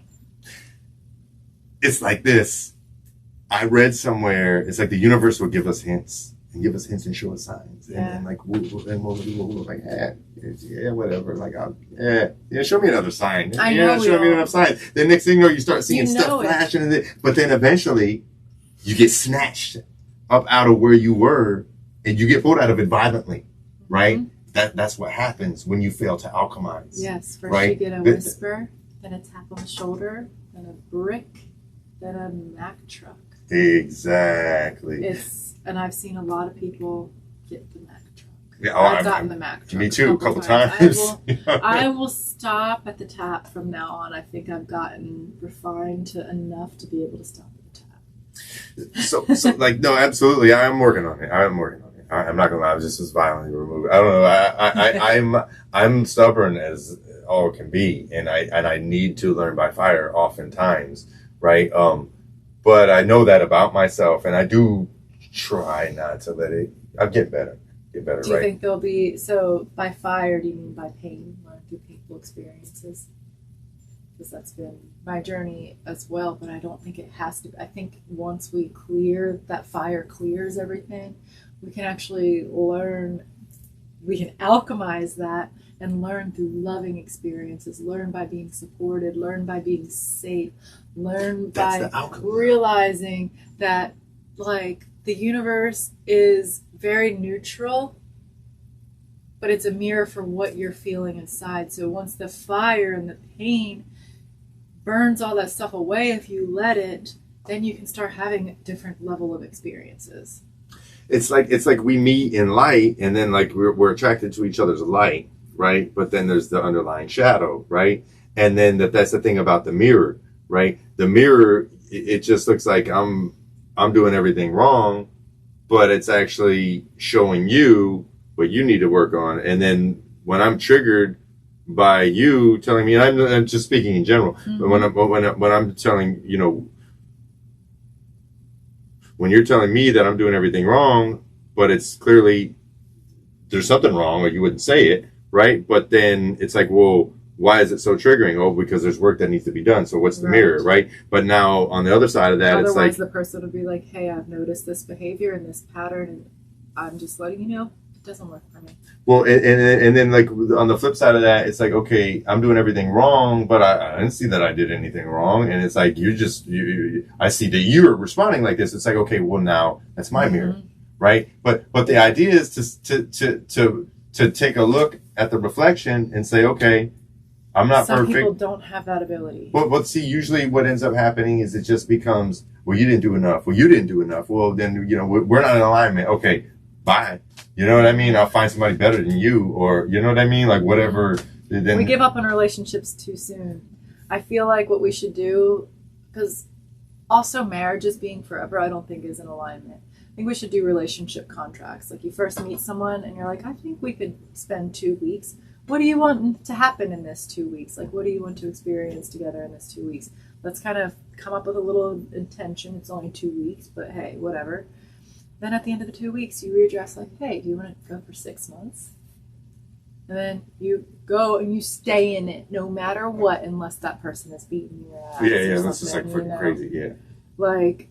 It's like this. I read somewhere, it's like the universe will give us hints and show us signs. Yeah. And like, we'll like, yeah, whatever. Like, show me another sign. Show me another sign. The next thing you know, you start seeing stuff flashing. But then eventually, you get snatched up out of where you were, and you get pulled out of it violently, right? Mm-hmm. That's what happens when you fail to alchemize. Yes, first right? You get a whisper, then a tap on the shoulder, then a brick, then a Mack truck. Exactly. And I've seen a lot of people get the Mack truck. Yeah, I've gotten the Mack truck. Me too, a couple times. I will stop at the tap from now on. I think I've gotten refined to enough to be able to stop at the tap. So like, no, absolutely. I'm working on it. I'm not gonna lie. I was just as violently removed. I don't know. I'm stubborn as all can be, and I need to learn by fire oftentimes, right? But I know that about myself, and I do try not to let it. I'll get better. Do you think there'll be, so by fire, do you mean by pain, or through painful experiences? Because that's been my journey as well, but I don't think it has to. I think once we that fire clears everything, we can actually learn, we can alchemize that and learn through loving experiences, learn by being supported, learn by being safe, learn by realizing that, like, the universe is very neutral, but it's a mirror for what you're feeling inside. So once the fire and the pain burns all that stuff away if you let it, then you can start having a different level of experiences. It's like we meet in light, and then like we're attracted to each other's light, right? But then there's the underlying shadow, right? And then that's the thing about the mirror, right? The mirror, it just looks like I'm doing everything wrong, but it's actually showing you what you need to work on. And then when I'm triggered by you telling me, and I'm just speaking in general, but when I'm telling, you know, when you're telling me that I'm doing everything wrong, but it's clearly there's something wrong, or you wouldn't say it, right? But then it's like, well, why is it so triggering? Oh, because there's work that needs to be done. So what's the mirror, right? But now on the other side of that, otherwise it's like the person would be like, hey, I've noticed this behavior and this pattern, and I'm just letting you know it doesn't work for me. Well, and then like on the flip side of that, it's like, okay, I'm doing everything wrong, but I didn't see that I did anything wrong. And it's like, I see that you're responding like this. It's like, okay, well now that's my mirror, right? But the idea is to take a look at the reflection and say, okay, I'm not perfect. Some people don't have that ability. But see, usually what ends up happening is it just becomes, well, you didn't do enough. Well, you didn't do enough. Well, then, you know, we're not in alignment. Okay, bye. You know what I mean? I'll find somebody better than you, or, you know what I mean? Like, whatever. Then we give up on relationships too soon. I feel like what we should do, because also marriages being forever, I don't think is in alignment. I think we should do relationship contracts. Like, you first meet someone and you're like, I think we could spend 2 weeks. What do you want to happen in this 2 weeks? Like, what do you want to experience together in this 2 weeks? Let's kind of come up with a little intention. It's only 2 weeks, but hey, whatever. Then at the end of the 2 weeks, you readdress like, hey, do you want to go for 6 months? And then you go and you stay in it no matter what, unless that person is beating your ass. Yeah, that's just like freaking crazy, yeah. Like,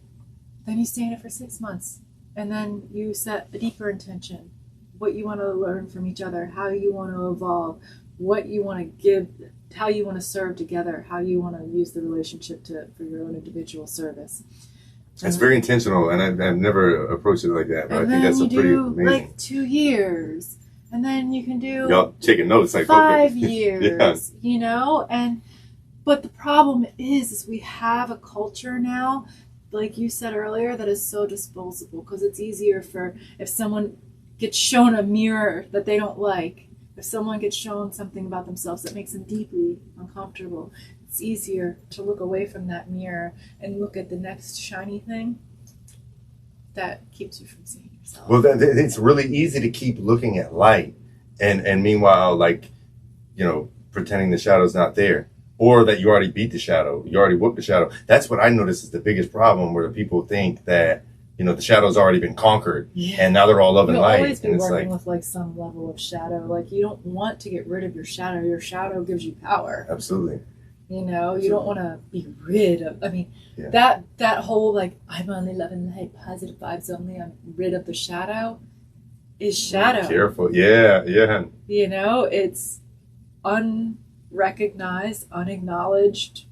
then you stay in it for 6 months. And then you set a deeper intention. What you want to learn from each other, how you want to evolve, what you want to give, how you want to serve together, how you want to use the relationship for your own individual service. It's very intentional, and I've never approached it like that, but I think that's a pretty amazing. Like 2 years, and then you can do y'all taking notes, like 5 years, you know. But the problem is we have a culture now, like you said earlier, that is so disposable, because it's easier for if someone gets shown a mirror that they don't like, if someone gets shown something about themselves that makes them deeply uncomfortable, it's easier to look away from that mirror and look at the next shiny thing that keeps you from seeing yourself. Well, it's really easy to keep looking at light and meanwhile, like, you know, pretending the shadow's not there, or that you already beat the shadow, you already whooped the shadow. That's what I notice is the biggest problem, where the people think that, you know, the shadow's already been conquered, and now they're all loving light. You'll always be and it's working with like some level of shadow. Like, you don't want to get rid of your shadow. Your shadow gives you power. Absolutely. You know, you don't want to be rid of. I mean, that whole like, I'm only loving light, positive vibes only. I'm rid of the shadow. Is shadow. Careful, yeah. You know, it's unrecognized, unacknowledged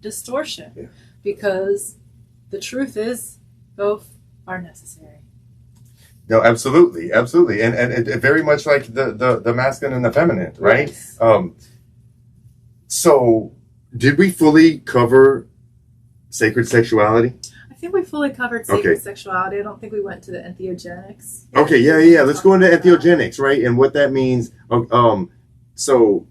distortion, because the truth is both are necessary. No, absolutely, and it very much like the masculine and the feminine, right? Yes. So, did we fully cover sacred sexuality? I think we fully covered sacred sexuality. I don't think we went to the entheogenics. Okay, yeah. Let's go into entheogenics, right? And what that means. So,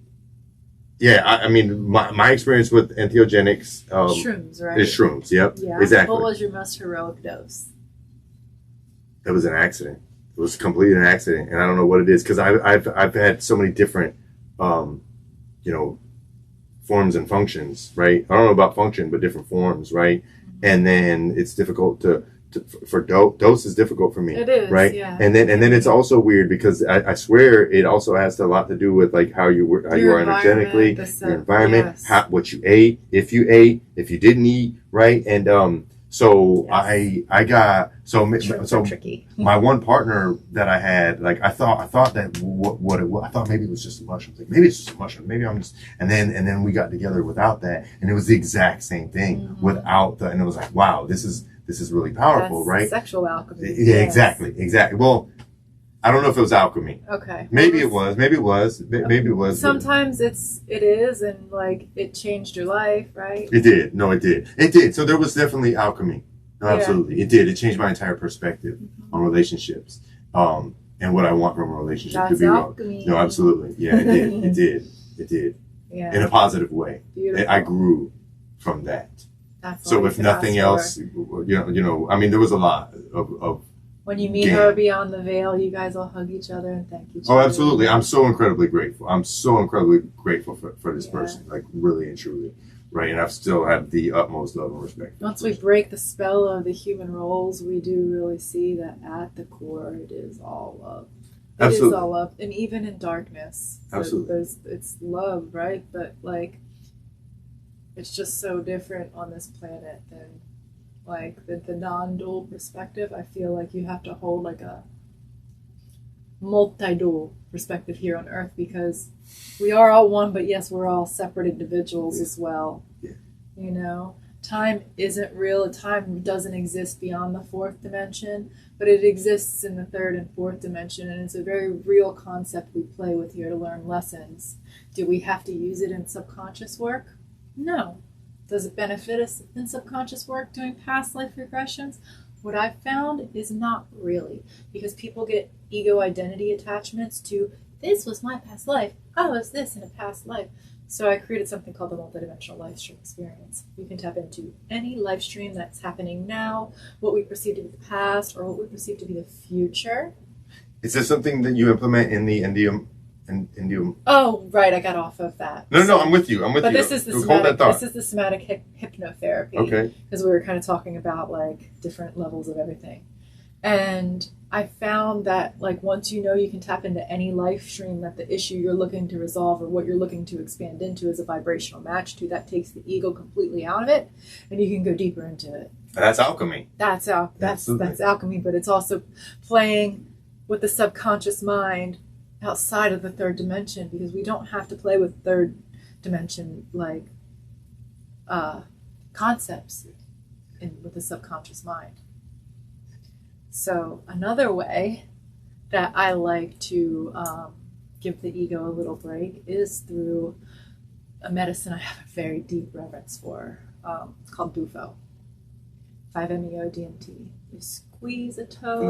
yeah, I mean, my experience with entheogenics shrooms, right? Is shrooms. Yep, yeah. Exactly. What was your most heroic dose? That was an accident. It was completely an accident, and I don't know what it is, because I've had so many different, you know, forms and functions, right? I don't know about function, but different forms, right? Mm-hmm. And then it's difficult for dose is difficult for me. It is, right? Yeah. And then it's also weird, because I swear it also has a lot to do with like how you are energetically, your environment, what you ate, if you didn't eat, right? And so I got tricky. My one partner that I had, like I thought that what it was, I thought maybe it was just a mushroom. Like, maybe it's just a mushroom. Maybe I'm just, and then we got together without that, and it was the exact same thing without and it was like, wow, this is really powerful, That's right? Sexual alchemy. Yeah, yes. Exactly. Well, I don't know if it was alchemy. Okay. Maybe it was. Maybe it was. Maybe it was. Sometimes it is, and like it changed your life, right? It did. No, it did. It did. So there was definitely alchemy. No, absolutely. It did. It changed my entire perspective on relationships. And what I want from a relationship That's to be alchemy. No, absolutely. Yeah, it did. It did. It did. Yeah. In a positive way. Beautiful. I grew from that. That's So all if you can nothing ask else, for. I mean, there was a lot of When you meet gain. her beyond the veil, you guys all hug each other and thank each Oh, other. absolutely. I'm so incredibly grateful. I'm so incredibly grateful for this Yeah. person, like really and truly. Right. And I've still have the utmost love and respect. Once we break the spell of the human roles, we do really see that at the core it is all love. It Absolutely. is all love. And even in darkness, Absolutely. it's love, right? But like, it's just so different on this planet than like the non-dual perspective. I feel like you have to hold like a multi-dual perspective here on Earth, because we are all one, but yes, we're all separate individuals as well. Yeah. You know, time isn't real. Time doesn't exist beyond the fourth dimension, but it exists in the third and fourth dimension, and it's a very real concept we play with here to learn lessons. Do we have to use it in subconscious work? No. Does it benefit us in subconscious work doing past life regressions? What I've found is not really, because people get ego identity attachments to, this was my past life, I was this in a past life. So I created something called the multidimensional live stream experience. You can tap into any live stream that's happening now, what we perceive to be the past, or what we perceive to be the future. Is this something that you implement in the Indium? Oh, right, I got off of that. No, I'm with you. I'm with But you. this is the Hold somatic, that thought. this is the somatic hypnotherapy. Okay. Because we were kind of talking about like different levels of everything. And I found that like once you know you can tap into any life stream that the issue you're looking to resolve or what you're looking to expand into is a vibrational match to, that takes the ego completely out of it, and you can go deeper into it. That's alchemy. That's Absolutely. alchemy, but it's also playing with the subconscious mind outside of the third dimension, because we don't have to play with third dimension like concepts with the subconscious mind. So another way that I like to give the ego a little break is through a medicine I have a very deep reverence for. It's called Bufo. 5-MeO-DMT. You squeeze a toad,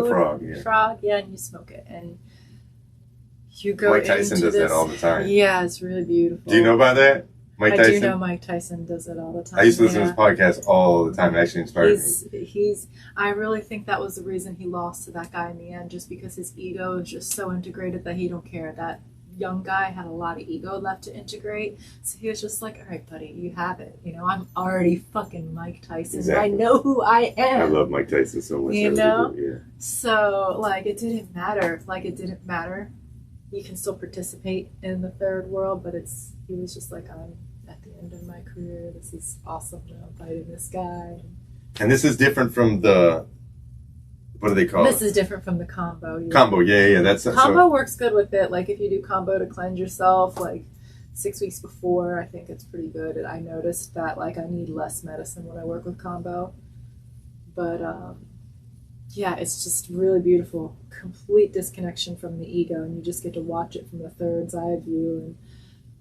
And the frog, yeah. and you smoke it, and you go Mike Tyson into does that all the time. Yeah, it's really beautiful. Do you know about that? Mike Tyson? I do know Mike Tyson does it all the time. I used to listen to his podcast all the time. It actually inspired me. I really think that was the reason he lost to that guy in the end, just because his ego is just so integrated that he don't care. That young guy had a lot of ego left to integrate, so he was just like, all right, buddy, you have it. You know, I'm already fucking Mike Tyson. Exactly. I know who I am. I love Mike Tyson so much. You know? Yeah. So, like, it didn't matter. You can still participate in the third world, but he was just like, I'm at the end of my career. This is awesome. I'm fighting this guy. And this is different from the, what do they call This it? is different from the combo. Yeah. Combo, yeah. That's Combo works good with it. Like if you do combo to cleanse yourself, like 6 weeks before, I think it's pretty good. And I noticed that like I need less medicine when I work with combo. But yeah, it's just really beautiful. Complete disconnection from the ego, and you just get to watch it from the third's eye view, and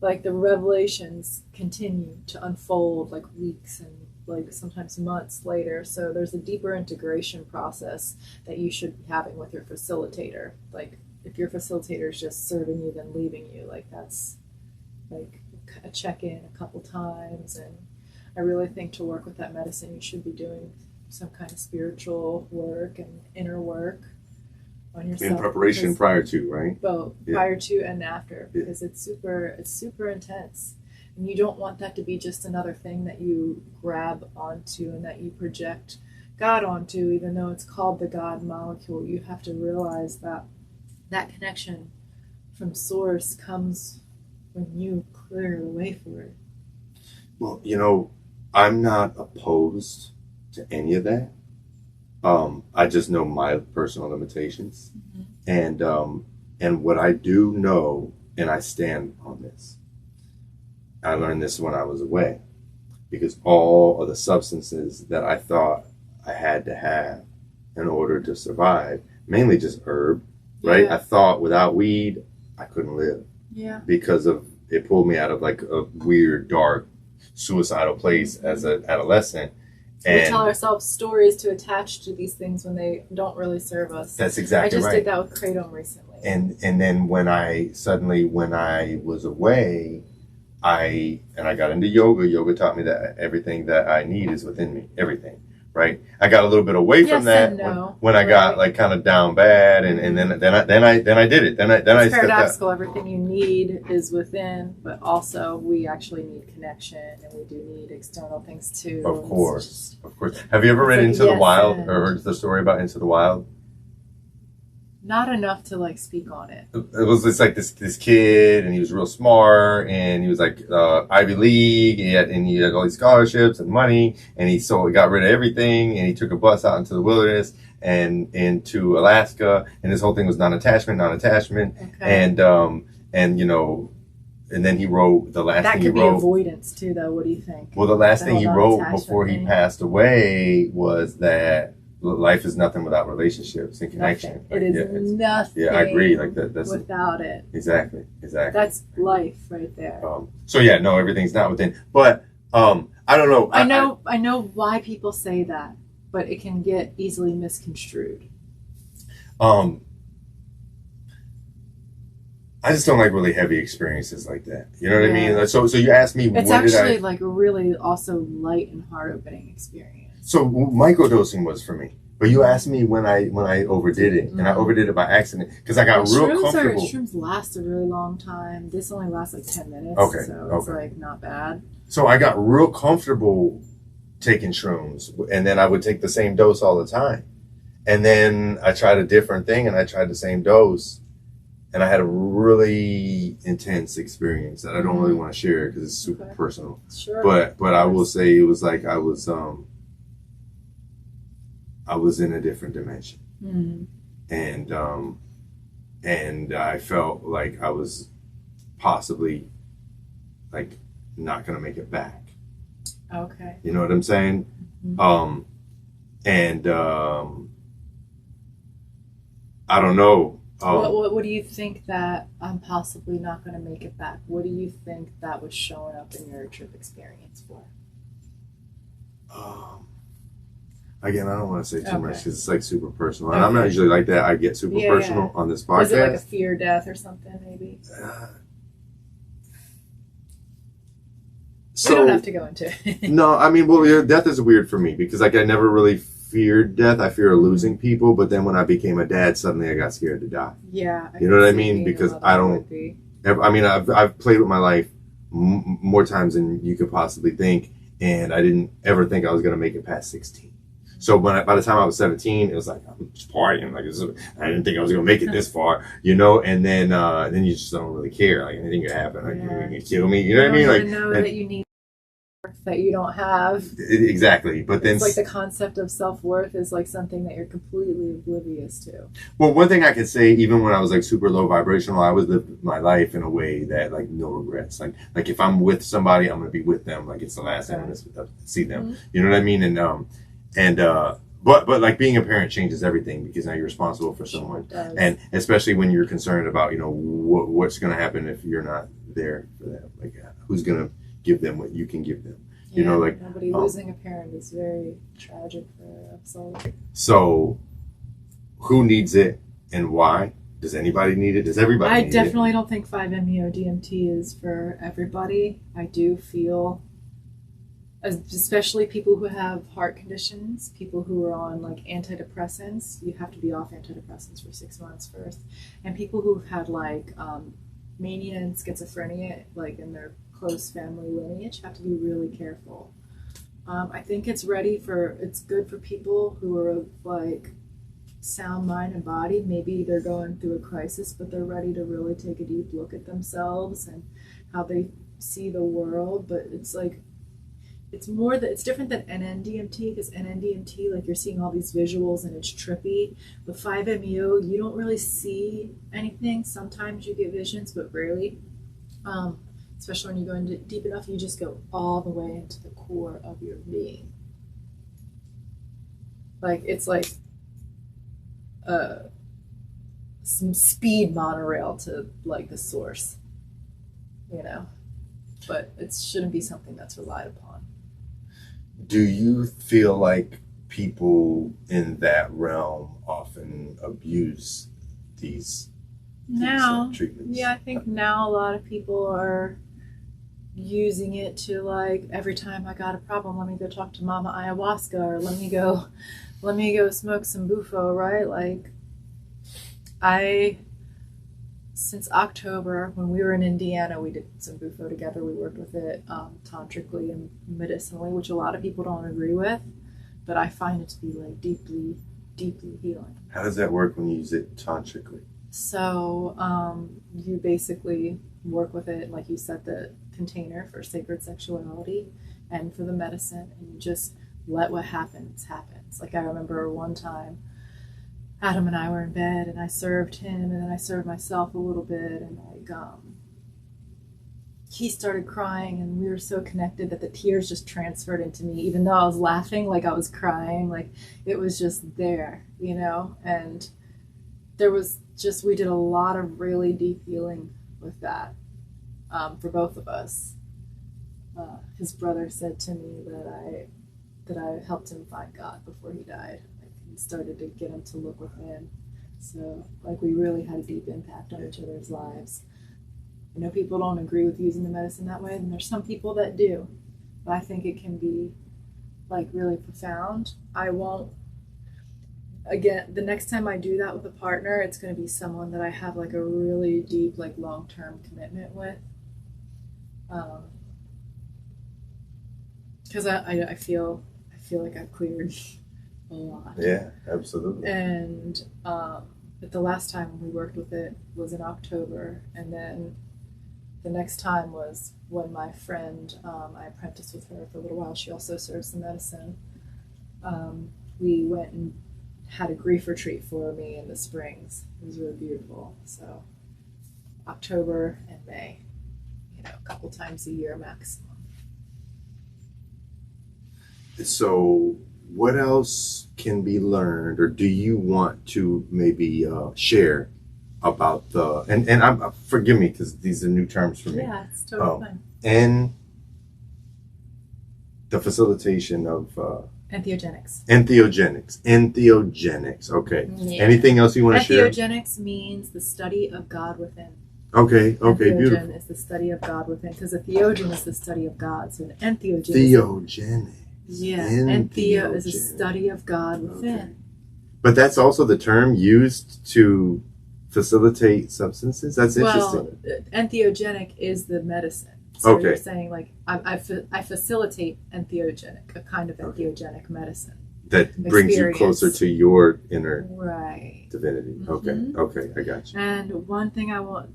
like the revelations continue to unfold like weeks and like sometimes months later. So there's a deeper integration process that you should be having with your facilitator. Like if your facilitator is just serving you then leaving you, like that's like a check-in a couple times. And I really think to work with that medicine you should be doing some kind of spiritual work and inner work on yourself. in preparation prior to, right? Both, Yeah. prior to and after, Yeah. because it's super intense. And you don't want that to be just another thing that you grab onto and that you project God onto, even though it's called the God molecule. You have to realize that that connection from source comes when you clear the way for it. Well, you know, I'm not opposed to any of that. I just know my personal limitations. Mm-hmm. And what I do know, and I stand on this, I learned this when I was away, because all of the substances that I thought I had to have in order to survive, mainly just herb, right? Yeah. I thought without weed, I couldn't live. Yeah. Because of it pulled me out of like a weird, dark, suicidal place as an adolescent. And we tell ourselves stories to attach to these things when they don't really serve us. That's exactly right. I just did that with Kratom recently. And then when I was away, I got into yoga. Yoga taught me that everything that I need is within me. Everything. Right. I got a little bit away from that when I got like kind of down bad, and then I did it. Then I it's paradoxical. Everything you need is within, but also we actually need connection, and we do need external things too. Of course. Have you ever read Into the Wild or heard the story about Into the Wild? Not enough to like speak on it. It was just like this kid, and he was real smart, and he was like Ivy League, and he had all these scholarships and money, and he got rid of everything, and he took a bus out into the wilderness and into Alaska, and his whole thing was non-attachment, and you know, and then he wrote the last thing he wrote. That could be avoidance too, though. What do you think? Well, the last thing he wrote before he passed away was that life is nothing without relationships and connection. It is nothing. Yeah, I agree. Like that's without it. Exactly. That's life right there. So yeah, no, everything's not within. But I don't know. I know why people say that, but it can get easily misconstrued. I just don't like really heavy experiences like that. You know what I mean? Like, so you asked me. It's actually like a really also light and heart opening experience. So microdosing was for me, but you asked me when I overdid it, and I overdid it by accident because I got real comfortable. Shrooms last a really long time. This only lasts like 10 minutes, so it's like not bad. So I got real comfortable taking shrooms, and then I would take the same dose all the time, and then I tried a different thing, and I tried the same dose, and I had a really intense experience that I don't really want to share because it's super personal. Sure. But I will say it was like I was in a different dimension. And I felt like I was possibly like not going to make it back. Okay. You know what I'm saying? I don't know. What do you think that I'm possibly not going to make it back? What do you think that was showing up in your trip experience for? Again, I don't want to say too much because it's like super personal. And I'm not usually like that. I get super personal on this podcast. Was it like a fear death or something, maybe? So, we don't have to go into it. No, I mean, well, death is weird for me because like I never really feared death. I fear losing people. But then when I became a dad, suddenly I got scared to die. Yeah. You know what I mean? Because I don't... I mean, I've played with my life more times than you could possibly think. And I didn't ever think I was going to make it past 16. So by the time I was 17, it was like I'm just partying. Like I didn't think I was gonna make it this far, you know. And then you just don't really care. Like anything could happen. Like you can kill me. You know what I mean? Like know that you need that you don't have. Exactly. But then it's like the concept of self-worth is like something that you're completely oblivious to. Well, one thing I could say, even when I was like super low vibrational, I was living my life in a way that like no regrets. Like if I'm with somebody, I'm gonna be with them. Like it's the last time I see them. You know what I mean? But like being a parent changes everything because now you're responsible for someone, and especially when you're concerned about what's going to happen if you're not there for them. Like who's going to give them what you can give them? You know, like nobody losing a parent is very tragic for us all. So, who needs it and why? Does anybody need it? Does everybody? I definitely don't think 5-MeO DMT is for everybody. I do feel, especially people who have heart conditions, people who are on like antidepressants, you have to be off antidepressants for 6 months first. And people who've had like mania and schizophrenia, like in their close family lineage, have to be really careful. I think it's good for people who are of like sound mind and body. Maybe they're going through a crisis, but they're ready to really take a deep look at themselves and how they see the world. But it's like, it's different than NN-DMT, because NN-DMT, like you're seeing all these visuals and it's trippy. With 5-MeO, you don't really see anything. Sometimes you get visions, but rarely. Especially when you go into deep enough, you just go all the way into the core of your being. Like it's like some speed monorail to like the source, you know, but it shouldn't be something that's relied upon. Do you feel like people in that realm often abuse these Now, treatments? yeah, I think now a lot of people are using it to like, every time I got a problem, let me go talk to Mama Ayahuasca, or let me go smoke some Bufo, right? Like, since October, when we were in Indiana, we did some Bufo together. We worked with it tantrically and medicinally, which a lot of people don't agree with, but I find it to be like deeply, deeply healing. How does that work when you use it tantrically? So you basically work with it, like you set the container for sacred sexuality and for the medicine, and you just let what happens. Like I remember one time Adam and I were in bed, and I served him, and then I served myself a little bit, and like he started crying, and we were so connected that the tears just transferred into me, even though I was laughing, like I was crying, like it was just there, you know. And there was just, we did a lot of really deep healing with that for both of us. His brother said to me that I helped him find God before he died. Like, and started to get him to look within. So like we really had a deep impact on each other's lives. I know people don't agree with using the medicine that way, and there's some people that do, but I think it can be like really profound. I won't, again, the next time I do that with a partner, it's going to be someone that I have like a really deep, like long-term commitment with. Because I feel like I've cleared a lot. Yeah, absolutely. And but the last time we worked with it was in October, and then the next time was when my friend, I apprenticed with her for a little while. She also serves the medicine. We went and had a grief retreat for me in the Springs. It was really beautiful. So October and May, you know, a couple times a year maximum. So what else can be learned, or do you want to maybe share about the, and I'm, forgive me because these are new terms for me. Yeah, it's totally fine. And the facilitation of Entheogenics. Entheogenics. Okay. Yeah. Anything else you want to share? Entheogenics means the study of God within. Okay. Entheogen Beautiful. is the study of God within, because a theogen is the study of God. So an entheogen Theogenic. Yeah, entheo is a study of God within. Okay. But that's also the term used to facilitate substances? That's interesting. Well, entheogenic is the medicine. So you're saying like I facilitate entheogenic, a kind of entheogenic medicine. That brings you closer to your inner divinity. Mm-hmm. Okay, I got you. And one thing I want,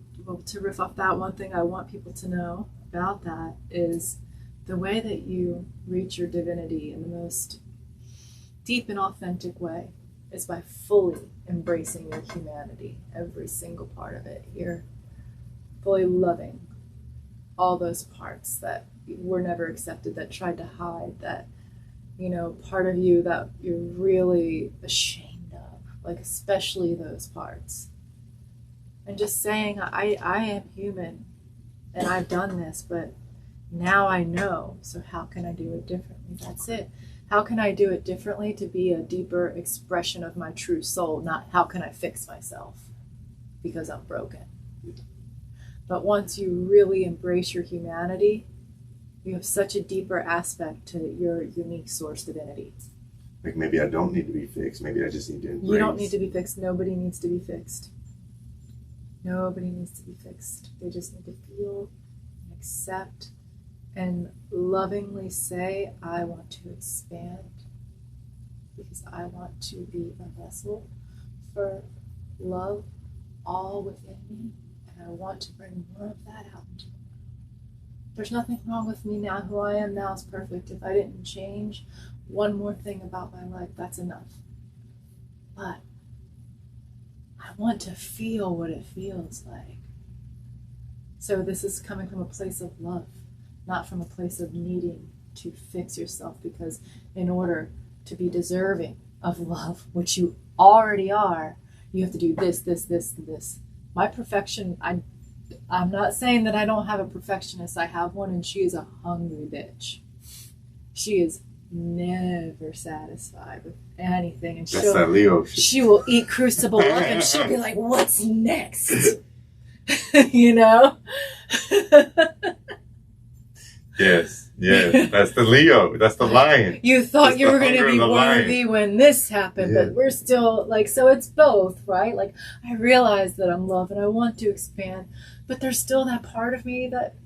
to riff off that, one thing I want people to know about that is the way that you reach your divinity in the most deep and authentic way is by fully embracing your humanity, every single part of it. You're fully loving all those parts that were never accepted, that tried to hide, that, you know, part of you that you're really ashamed of, like especially those parts. And just saying, I am human and I've done this, but now I know, so how can I do it differently? That's it. How can I do it differently to be a deeper expression of my true soul, not how can I fix myself because I'm broken. But once you really embrace your humanity, you have such a deeper aspect to your unique source divinity. Like maybe I don't need to be fixed. Maybe I just need to embrace. You don't need to be fixed. Nobody needs to be fixed. Nobody needs to be fixed. They just need to feel and accept and lovingly say, I want to expand because I want to be a vessel for love all within me, and I want to bring more of that out into the world. There's nothing wrong with me now. Who I am now is perfect. If I didn't change one more thing about my life, that's enough. But I want to feel what it feels like. So this is coming from a place of love, not from a place of needing to fix yourself, because in order to be deserving of love, which you already are, You have to do this, this, this, and this. My perfection, I'm not saying that I don't have a perfectionist. I have one, and she is a hungry bitch. She is never satisfied with anything, and That's that Leo shit. she will eat Crucible up, and she'll be like, "What's next?" You know. Yes, that's the Leo. That's the lion. You thought That's you the were going to hunger be of the worthy when this happened, Yeah. but we're still like, so it's both, right? Like, I realize that I'm loved and I want to expand, but there's still that part of me that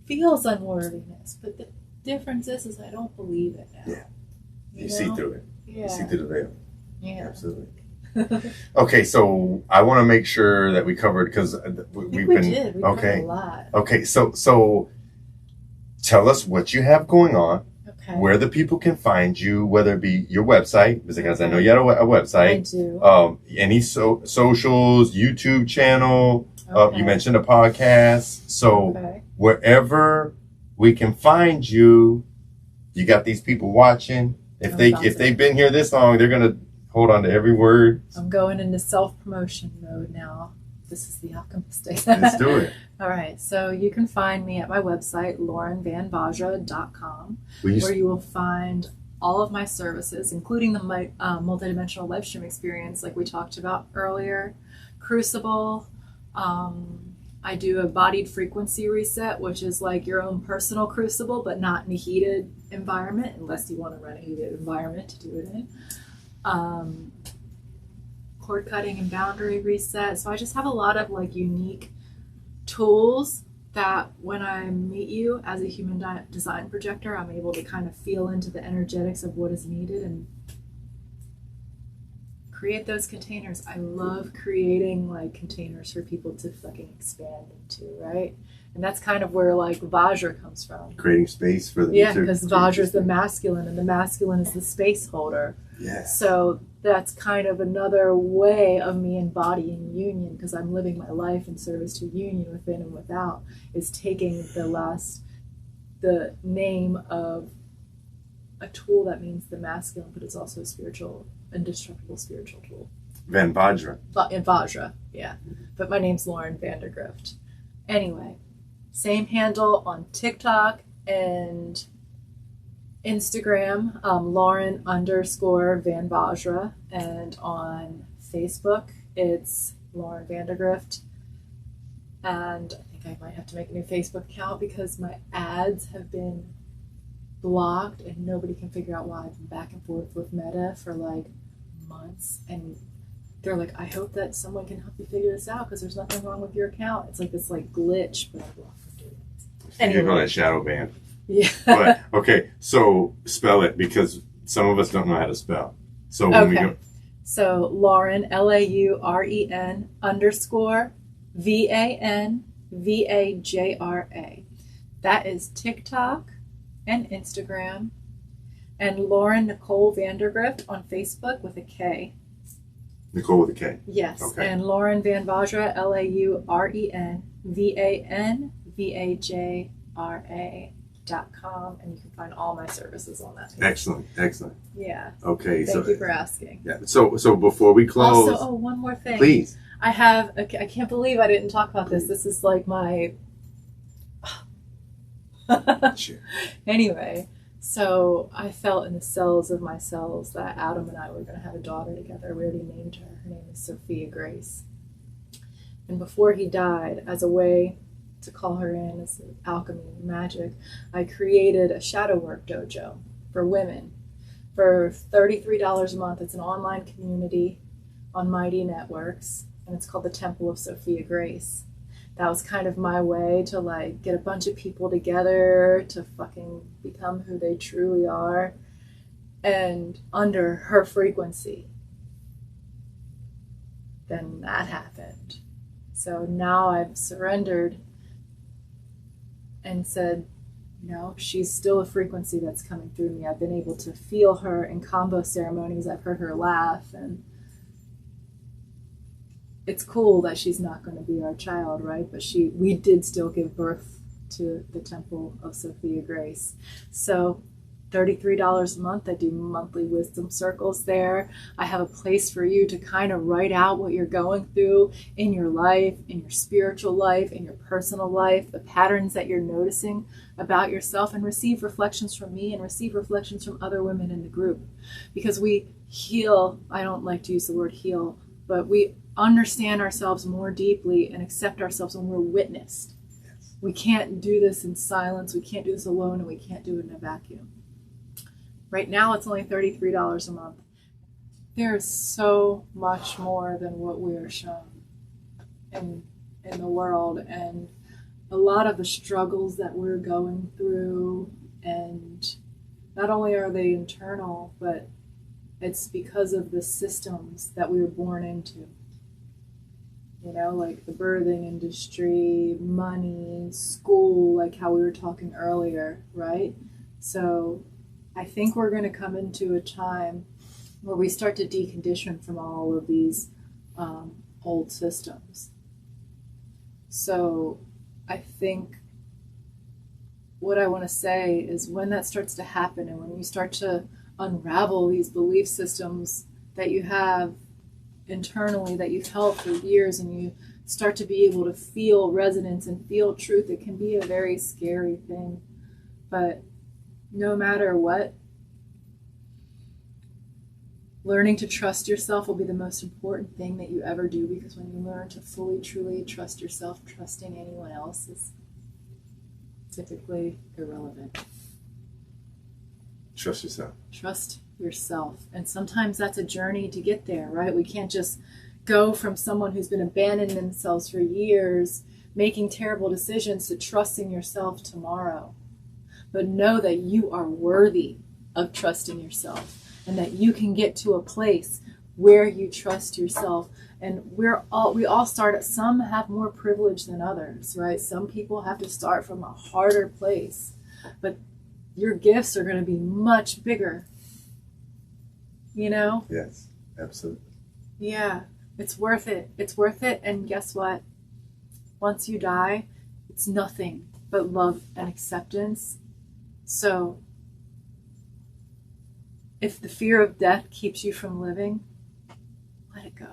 feels unworthiness. But the difference is I don't believe it now. Yeah. You see through it. Yeah. You see through the veil. Yeah. Absolutely. Okay, so I want to make sure that we covered, because we've been did. We covered a lot. Okay, so tell us what you have going on, Okay. where the people can find you, whether it be your website, because I know you have a website. I do. Any socials, YouTube channel. Okay. You mentioned a podcast. So Okay. wherever we can find you, you got these people watching. If they've been here this long, they're gonna hold on to every word. I'm going into self-promotion mode now. This is the Alchemystic. Let's do it. All right, so you can find me at my website, LaurenVanVajra.com, where you will find all of my services, including the multidimensional live stream experience, like we talked about earlier, Crucible. I do a embodied frequency reset, which is like your own personal crucible, but not in a heated environment, unless you want to run a heated environment to do it in. Cord cutting and boundary reset. So I just have a lot of like unique tools that when I meet you as a human design projector, I'm able to kind of feel into the energetics of what is needed and create those containers. I love creating like containers for people to fucking expand into, right? And that's kind of where like Vajra comes from. Creating space for them. Yeah, because Vajra is the masculine and the masculine is the space holder. Yeah. So that's kind of another way of me embodying union, because I'm living my life in service to union within and without, is taking the name of a tool that means the masculine, but it's also a spiritual, indestructible spiritual tool. VanVajra. In Vajra, yeah. But my name's Lauren Vandergrift. Anyway, same handle on TikTok and Instagram, Lauren_VanVajra, and on Facebook, it's Lauren Vandergrift. And I think I might have to make a new Facebook account because my ads have been blocked and nobody can figure out why. I've been back and forth with Meta for like months, and they're like, I hope that someone can help you figure this out because there's nothing wrong with your account. It's like this like glitch, but I'm blocked from doing it. You call that shadow ban. Yeah. But okay, so spell it, because some of us don't know how to spell. So when we go, so Lauren, LAUREN _VANVAJRA. That is TikTok and Instagram, and Lauren Nicole Vandergrift on Facebook with a K. Nicole with a K. Yes. Okay. And Lauren VanVajra, LAURENVANVAJRA.com, and you can find all my services on that page. Excellent. Yeah. Okay. Thank you for asking. Yeah. So before we close, Also, one more thing. please. I can't believe I didn't talk about this. This is like my... Sure. Anyway, so I felt in the cells of my cells that Adam and I were going to have a daughter together. We already named her. Her name is Sophia Grace. And before he died, as a way to call her in as alchemy and magic, I created a shadow work dojo for women for $33 a month. It's an online community on Mighty Networks, and it's called the Temple of Sophia Grace. That was kind of my way to like get a bunch of people together to fucking become who they truly are and under her frequency. Then that happened. So now I've surrendered and said, no, she's still a frequency that's coming through me. I've been able to feel her in combo ceremonies. I've heard her laugh, and it's cool that she's not going to be our child, right? But we did still give birth to the Temple of Sophia Grace. So $33 a month. I do monthly wisdom circles there. I have a place for you to kind of write out what you're going through in your life, in your spiritual life, in your personal life, the patterns that you're noticing about yourself, and receive reflections from me and receive reflections from other women in the group. Because we heal, I don't like to use the word heal, but we understand ourselves more deeply and accept ourselves when we're witnessed. Yes. We can't do this in silence. We can't do this alone, and we can't do it in a vacuum. Right now, it's only $33 a month. There's so much more than what we are shown in the world, and a lot of the struggles that we're going through, and not only are they internal, but it's because of the systems that we were born into. You know, like the birthing industry, money, school, like how we were talking earlier, right? So I think we're going to come into a time where we start to decondition from all of these old systems. So I think what I want to say is when that starts to happen, and when you start to unravel these belief systems that you have internally, that you've held for years, and you start to be able to feel resonance and feel truth, it can be a very scary thing. But no matter what, learning to trust yourself will be the most important thing that you ever do, because when you learn to fully, truly trust yourself, trusting anyone else is typically irrelevant. Trust yourself. Trust yourself. And sometimes that's a journey to get there, right? We can't just go from someone who's been abandoning themselves for years, making terrible decisions, to trusting yourself tomorrow. But know that you are worthy of trusting yourself, and that you can get to a place where you trust yourself. And we all start at, some have more privilege than others, right? Some people have to start from a harder place, but your gifts are going to be much bigger, you know? Yes, absolutely. Yeah, it's worth it. It's worth it. And guess what? Once you die, it's nothing but love and acceptance. So if the fear of death keeps you from living, let it go.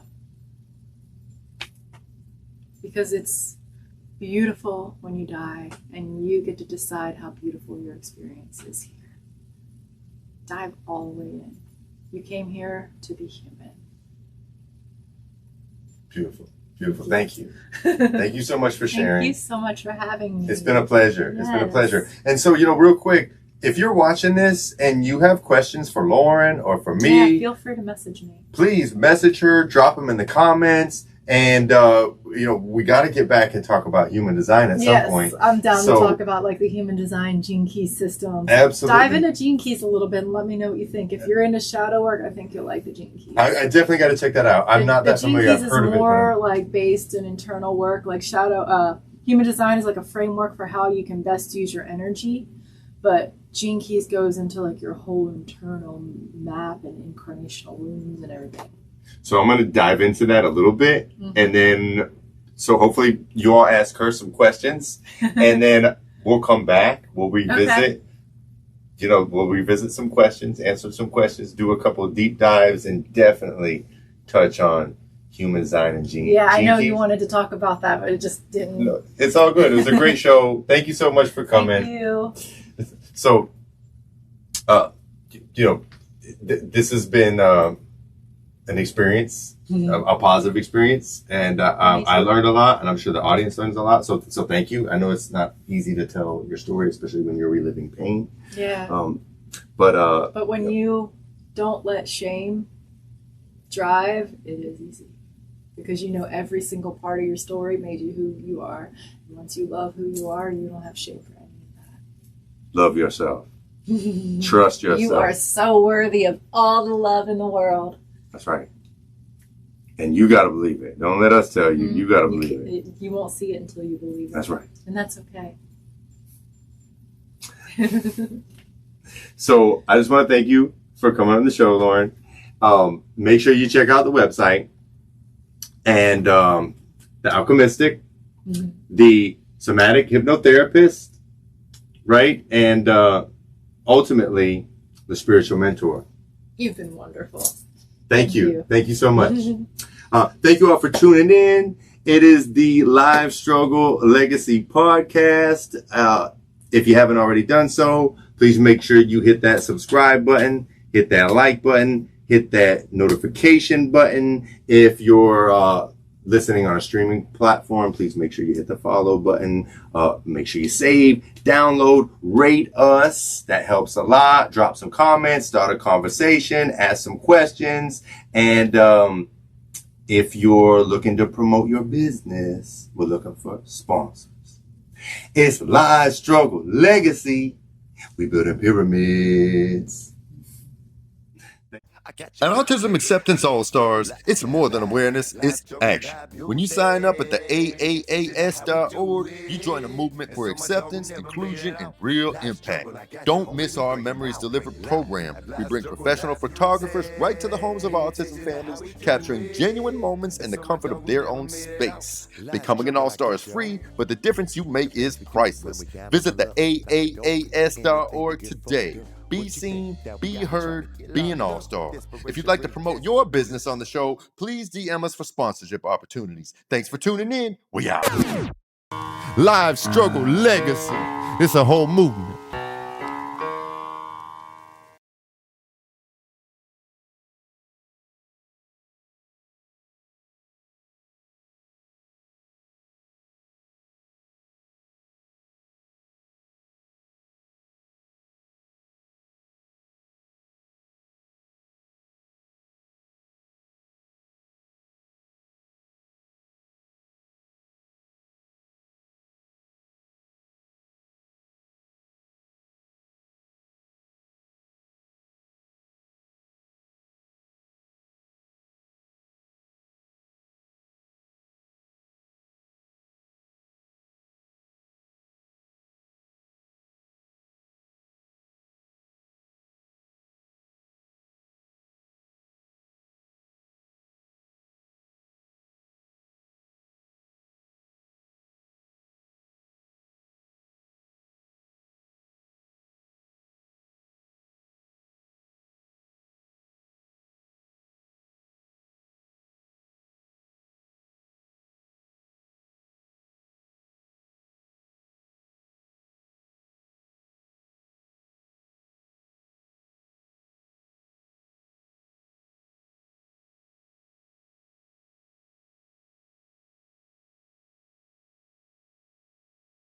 Because it's beautiful when you die, and you get to decide how beautiful your experience is here. Dive all the way in. You came here to be human. Beautiful. Beautiful. Thank you. Thank you so much for sharing. Thank you so much for having me. It's been a pleasure. Yes. It's been a pleasure. And so, real quick, if you're watching this and you have questions for Lauren or for me, yeah, feel free to message me. Please message her, drop them in the comments. And, we got to get back and talk about human design at some point. Yes, I'm down to talk about like the human design gene key system. Absolutely. Dive into gene keys a little bit and let me know what you think. If you're into shadow work, I think you'll like the gene keys. I definitely got to check that out. I'm not that familiar. I've heard of it. The gene keys is more like based in internal work. Like human design is like a framework for how you can best use your energy. But gene keys goes into like your whole internal map and incarnational wounds and everything. So I'm going to dive into that a little bit. And then, so hopefully you all ask her some questions. And then we'll come back. We'll revisit, we'll revisit some questions, answer some questions, do a couple of deep dives, and definitely touch on human design and gene. Yeah, I know keys. you wanted to talk about that, but it just didn't. No, it's all good. It was a great show. Thank you so much for coming. Thank you. So, this has been an experience, a positive experience, and I learned a lot, and I'm sure the audience learns a lot. So thank you. I know it's not easy to tell your story, especially when you're reliving pain. Yeah. But when you don't let shame drive, it is easy. Because every single part of your story made you who you are. And once you love who you are, you don't have shame for any of that. Love yourself. Trust yourself. You are so worthy of all the love in the world. That's right. And you got to believe it. Don't let us tell you. You got to believe it. You won't see it until you believe it. That's right. And that's okay. So I just want to thank you for coming on the show, Lauren. Make sure you check out the website and the Alkemystic, the somatic hypnotherapist, right? And ultimately the spiritual mentor. You've been wonderful. Thank you. Thank you so much. Thank you all for tuning in. It is the Live Struggle Legacy Podcast. If you haven't already done so, please make sure you hit that subscribe button, hit that like button, hit that notification button. If you're listening on a streaming platform, please make sure you hit the follow button. Make sure you save, download, rate us. That helps a lot. Drop some comments, start a conversation, ask some questions. And if you're looking to promote your business, we're looking for sponsors. It's Live Struggle Legacy. We building pyramids. At Autism Acceptance All-Stars, it's more than awareness, it's action. When you sign up at the AAAS.org, you join a movement for acceptance, inclusion, and real impact. Don't miss our Memories Delivered program. We bring professional photographers right to the homes of autism families, capturing genuine moments in the comfort of their own space. Becoming an All-Star is free, but the difference you make is priceless. Visit the AAAS.org today. Be seen, be heard, be an all-star. If you'd like to promote your business on the show, please DM us for sponsorship opportunities. Thanks for tuning in. We out. Live Struggle Legacy. It's a whole movement.